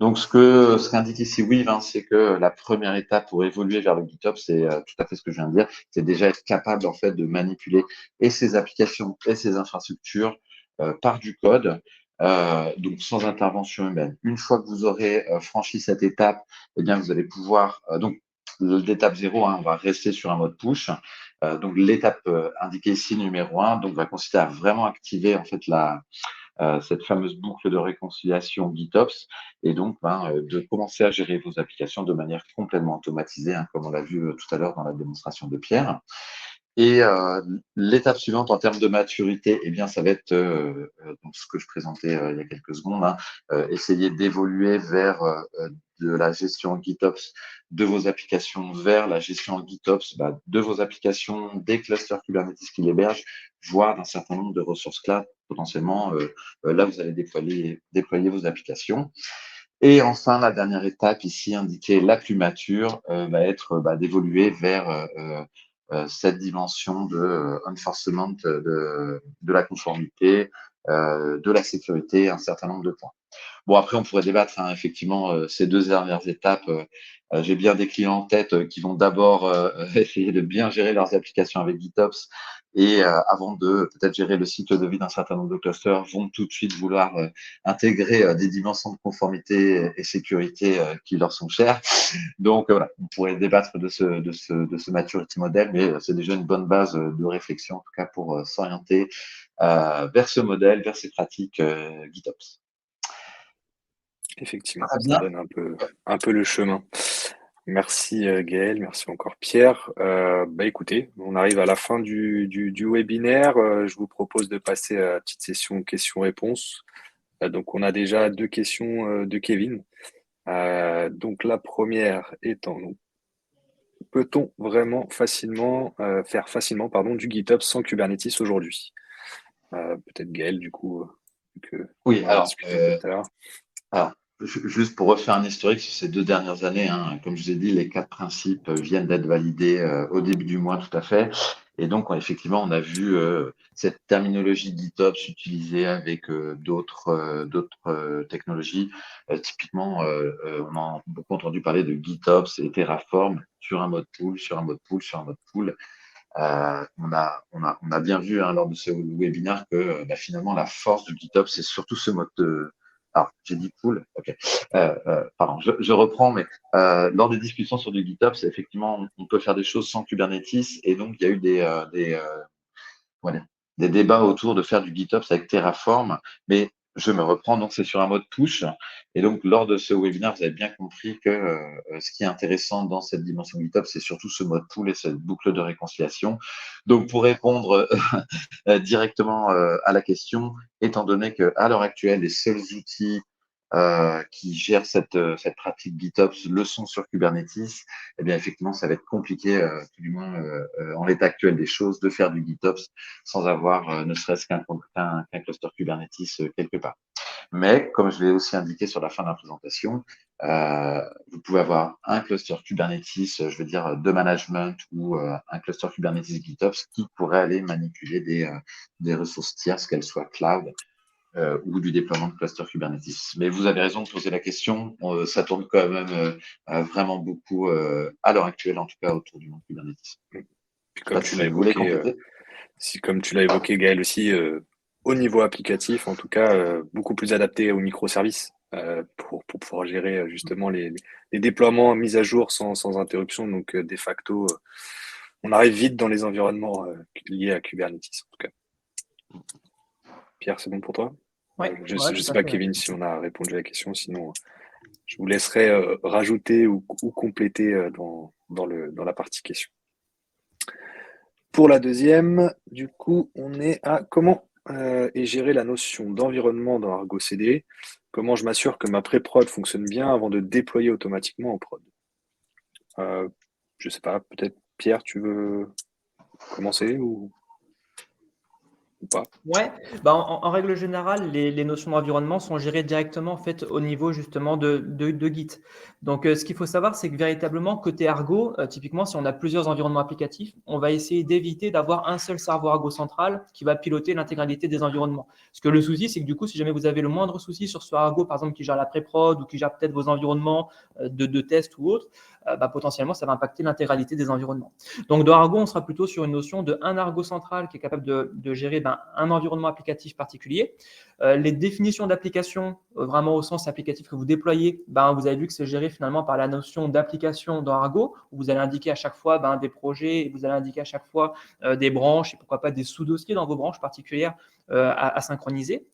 Donc, ce qu'indique ici Weave, c'est que la première étape pour évoluer vers le GitOps, c'est tout à fait ce que je viens de dire, c'est déjà être capable en fait de manipuler et ces applications et ces infrastructures par du code, donc sans intervention humaine. Une fois que vous aurez franchi cette étape, eh bien vous allez pouvoir donc l'étape 0, on va rester sur un mode push. Donc l'étape indiquée ici numéro 1, donc va consister à vraiment activer en fait cette fameuse boucle de réconciliation GitOps et donc de commencer à gérer vos applications de manière complètement automatisée, comme on l'a vu tout à l'heure dans la démonstration de Pierre. Et l'étape suivante en termes de maturité, eh bien, ça va être donc ce que je présentais il y a quelques secondes, essayer d'évoluer vers de la gestion GitOps de vos applications vers la gestion GitOps de vos applications, des clusters Kubernetes qui l'hébergent, voire d'un certain nombre de ressources cloud potentiellement. Là, vous allez déployer vos applications. Et enfin, la dernière étape ici indiquée, la plus mature, va être d'évoluer vers cette dimension de enforcement de la conformité, de la sécurité, un certain nombre de points. Bon, après, on pourrait débattre, effectivement, ces deux dernières étapes. J'ai bien des clients en tête qui vont d'abord essayer de bien gérer leurs applications avec GitOps et avant de peut-être gérer le cycle de vie d'un certain nombre de clusters, vont tout de suite vouloir intégrer des dimensions de conformité et sécurité qui leur sont chères. Donc voilà, on pourrait débattre de ce maturity model, mais c'est déjà une bonne base de réflexion, en tout cas pour s'orienter vers ce modèle, vers ces pratiques GitOps. Effectivement, Très ça bien. donne un peu le chemin. Merci Gaël, merci encore Pierre. Écoutez, on arrive à la fin du webinaire. Je vous propose de passer à la petite session questions-réponses. Donc on a déjà deux questions de Kevin. Donc la première étant, donc, peut-on vraiment faire facilement du GitOps sans Kubernetes aujourd'hui? Peut-être Gaël, du coup, que Oui, on en a discuté un peu tout à l'heure. alors, juste pour refaire un historique sur ces 2 dernières années, comme je vous ai dit, les 4 principes viennent d'être validés au début du mois, tout à fait. Et donc, effectivement, on a vu cette terminologie GitOps utilisée avec d'autres technologies. Typiquement, on a beaucoup entendu parler de GitOps et Terraform sur un mode pool, sur un mode pool, sur un mode pool. On a bien vu lors de ce webinaire que finalement, la force du GitOps, c'est surtout ce mode de. Alors, j'ai dit pool, ok. Pardon, je reprends, mais lors des discussions sur du GitOps, effectivement, on peut faire des choses sans Kubernetes, et donc il y a eu des débats autour de faire du GitOps avec Terraform, mais je me reprends, donc c'est sur un mode push. Et donc, lors de ce webinaire, vous avez bien compris que ce qui est intéressant dans cette dimension GitOps, c'est surtout ce mode pull et cette boucle de réconciliation. Donc, pour répondre directement à la question, étant donné qu'à l'heure actuelle, les seuls outils qui gèrent cette pratique GitOps le sont sur Kubernetes, eh bien effectivement, ça va être compliqué, tout du moins en l'état actuel des choses, de faire du GitOps sans avoir ne serait-ce qu'un cluster Kubernetes quelque part. Mais comme je l'ai aussi indiqué sur la fin de la présentation, vous pouvez avoir un cluster Kubernetes, je veux dire, de management ou un cluster Kubernetes GitOps qui pourrait aller manipuler des ressources tierces, qu'elles soient cloud ou du déploiement de cluster Kubernetes. Mais vous avez raison de poser la question. Ça tourne quand même vraiment beaucoup à l'heure actuelle, en tout cas autour du monde Kubernetes. Puis comme tu l'as Si vous voulez évoqué, compléter. Gaël aussi, au niveau applicatif, en tout cas, beaucoup plus adapté aux microservices pour pouvoir gérer justement les déploiements mis à jour sans interruption. Donc, de facto, on arrive vite dans les environnements liés à Kubernetes, en tout cas. Pierre, c'est bon pour toi? Ouais, Je ouais, ne tout sais à pas, fait. Ouais. Kevin, si on a répondu à la question. Sinon, je vous laisserai rajouter ou compléter dans la partie question. Pour la deuxième, du coup, on est à comment est gérée la notion d'environnement dans Argo CD. Comment je m'assure que ma pré-prod fonctionne bien avant de déployer automatiquement en prod. Je sais pas, peut-être Pierre, tu veux commencer ou pas? Ouais, bah, en règle générale, les notions d'environnement sont gérées directement en fait au niveau justement de Git. Donc, ce qu'il faut savoir, c'est que véritablement côté Argo, typiquement, si on a plusieurs environnements applicatifs, on va essayer d'éviter d'avoir un seul serveur Argo central qui va piloter l'intégralité des environnements. Parce que le souci, c'est que du coup, si jamais vous avez le moindre souci sur ce Argo, par exemple, qui gère la pré-prod ou qui gère peut-être vos environnements de test ou autre, bah, potentiellement, ça va impacter l'intégralité des environnements. Donc, dans Argo, on sera plutôt sur une notion de un Argo central qui est capable de gérer un environnement applicatif particulier. Les définitions d'application, vraiment au sens applicatif que vous déployez, vous avez vu que c'est géré finalement par la notion d'application dans Argo, où vous allez indiquer à chaque fois des projets, et vous allez indiquer à chaque fois des branches et pourquoi pas des sous-dossiers dans vos branches particulières à synchroniser.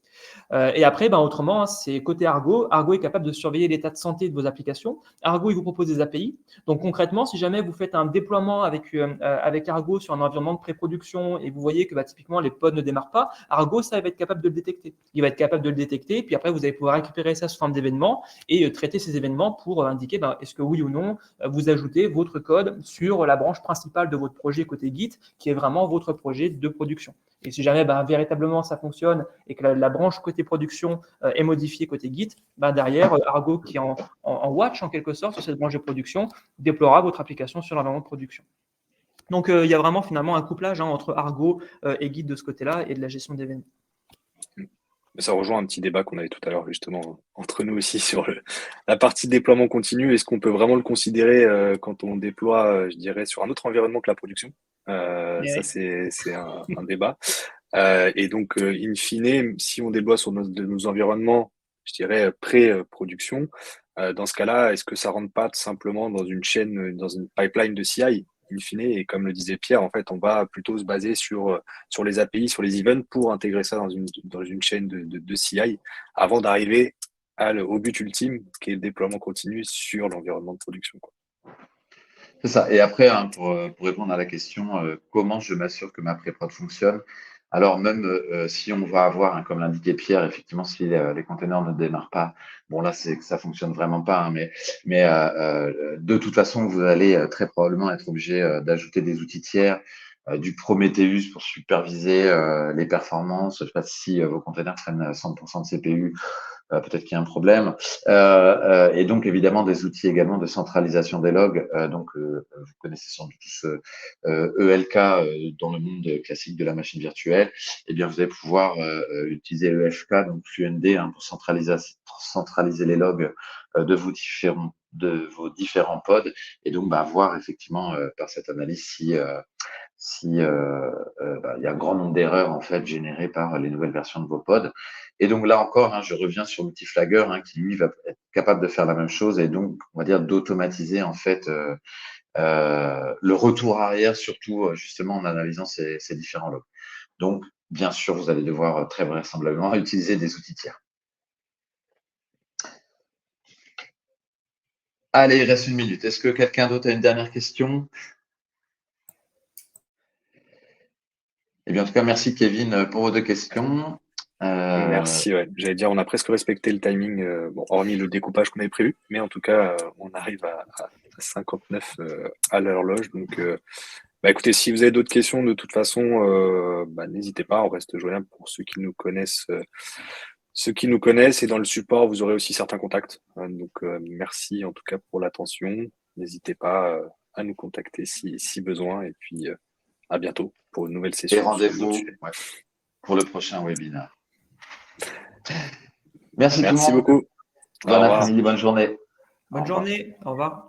Et après, autrement, c'est côté Argo. Argo est capable de surveiller l'état de santé de vos applications. Argo, il vous propose des API. Donc concrètement, si jamais vous faites un déploiement avec Argo sur un environnement de pré-production et vous voyez que typiquement les pods ne démarrent pas, Argo, ça va être capable de le détecter. Il va être capable de le détecter, puis après, vous allez pouvoir récupérer ça sous forme d'événements et traiter ces événements pour indiquer est-ce que oui ou non, vous ajoutez votre code sur la branche principale de votre projet côté Git, qui est vraiment votre projet de production. Et si jamais véritablement ça fonctionne et que la branche côté production est modifiée côté Git, derrière, Argo qui est en watch en quelque sorte sur cette branche de production déploiera votre application sur l'environnement de production. Donc il y a vraiment finalement un couplage entre Argo et Git de ce côté-là et de la gestion d'événements. Ça rejoint un petit débat qu'on avait tout à l'heure justement entre nous aussi sur la partie déploiement continu. Est-ce qu'on peut vraiment le considérer quand on déploie, je dirais, sur un autre environnement que la production? Ça, c'est un débat. Et donc, in fine, si on déploie sur nos environnements, je dirais, pré-production, dans ce cas-là, est-ce que ça rentre pas simplement dans une chaîne, dans une pipeline de CI, in fine? Et comme le disait Pierre, en fait, on va plutôt se baser sur les API, sur les events pour intégrer ça dans une chaîne de CI avant d'arriver au but ultime, qui est le déploiement continu sur l'environnement de production, quoi. C'est ça. Et après, pour répondre à la question, comment je m'assure que ma pré-prod fonctionne? Alors même si on va avoir, comme l'indiquait Pierre, effectivement, si les containers ne démarrent pas, bon là, c'est que ça fonctionne vraiment pas, mais de toute façon, vous allez très probablement être obligé d'ajouter des outils tiers, du Prometheus pour superviser les performances. Je sais pas si vos containers prennent 100% de CPU. Peut-être qu'il y a un problème. Et donc, évidemment, des outils également de centralisation des logs. Vous connaissez sans doute tous ELK dans le monde classique de la machine virtuelle. Eh bien, vous allez pouvoir utiliser EFK, donc FluentD, pour centraliser les logs de vos différents pods. Et donc, voir effectivement par cette analyse si il y a un grand nombre d'erreurs en fait générées par les nouvelles versions de vos pods. Et donc là encore, je reviens sur l'outil Flagger qui lui va être capable de faire la même chose et donc on va dire d'automatiser en fait le retour arrière, surtout justement en analysant ces différents logs. Donc bien sûr, vous allez devoir très vraisemblablement utiliser des outils tiers. Allez, il reste 1 minute. Est-ce que quelqu'un d'autre a une dernière question? Eh bien, en tout cas, merci Kevin pour vos 2 questions. Merci, ouais. J'allais dire, on a presque respecté le timing, hormis le découpage qu'on avait prévu, mais en tout cas, on arrive à 59 à l'horloge. Donc, écoutez, si vous avez d'autres questions, de toute façon, n'hésitez pas, on reste joignable pour ceux qui nous connaissent. Ceux qui nous connaissent et dans le support, vous aurez aussi certains contacts. Donc, merci en tout cas pour l'attention. N'hésitez pas à nous contacter si besoin. Et puis, à bientôt pour une nouvelle Et session sur d'autres rendez-vous sujets. pour le prochain webinaire. Merci tout le Merci monde. beaucoup. Au Bon revoir. après-midi, bonne journée. Bonne journée. Au revoir.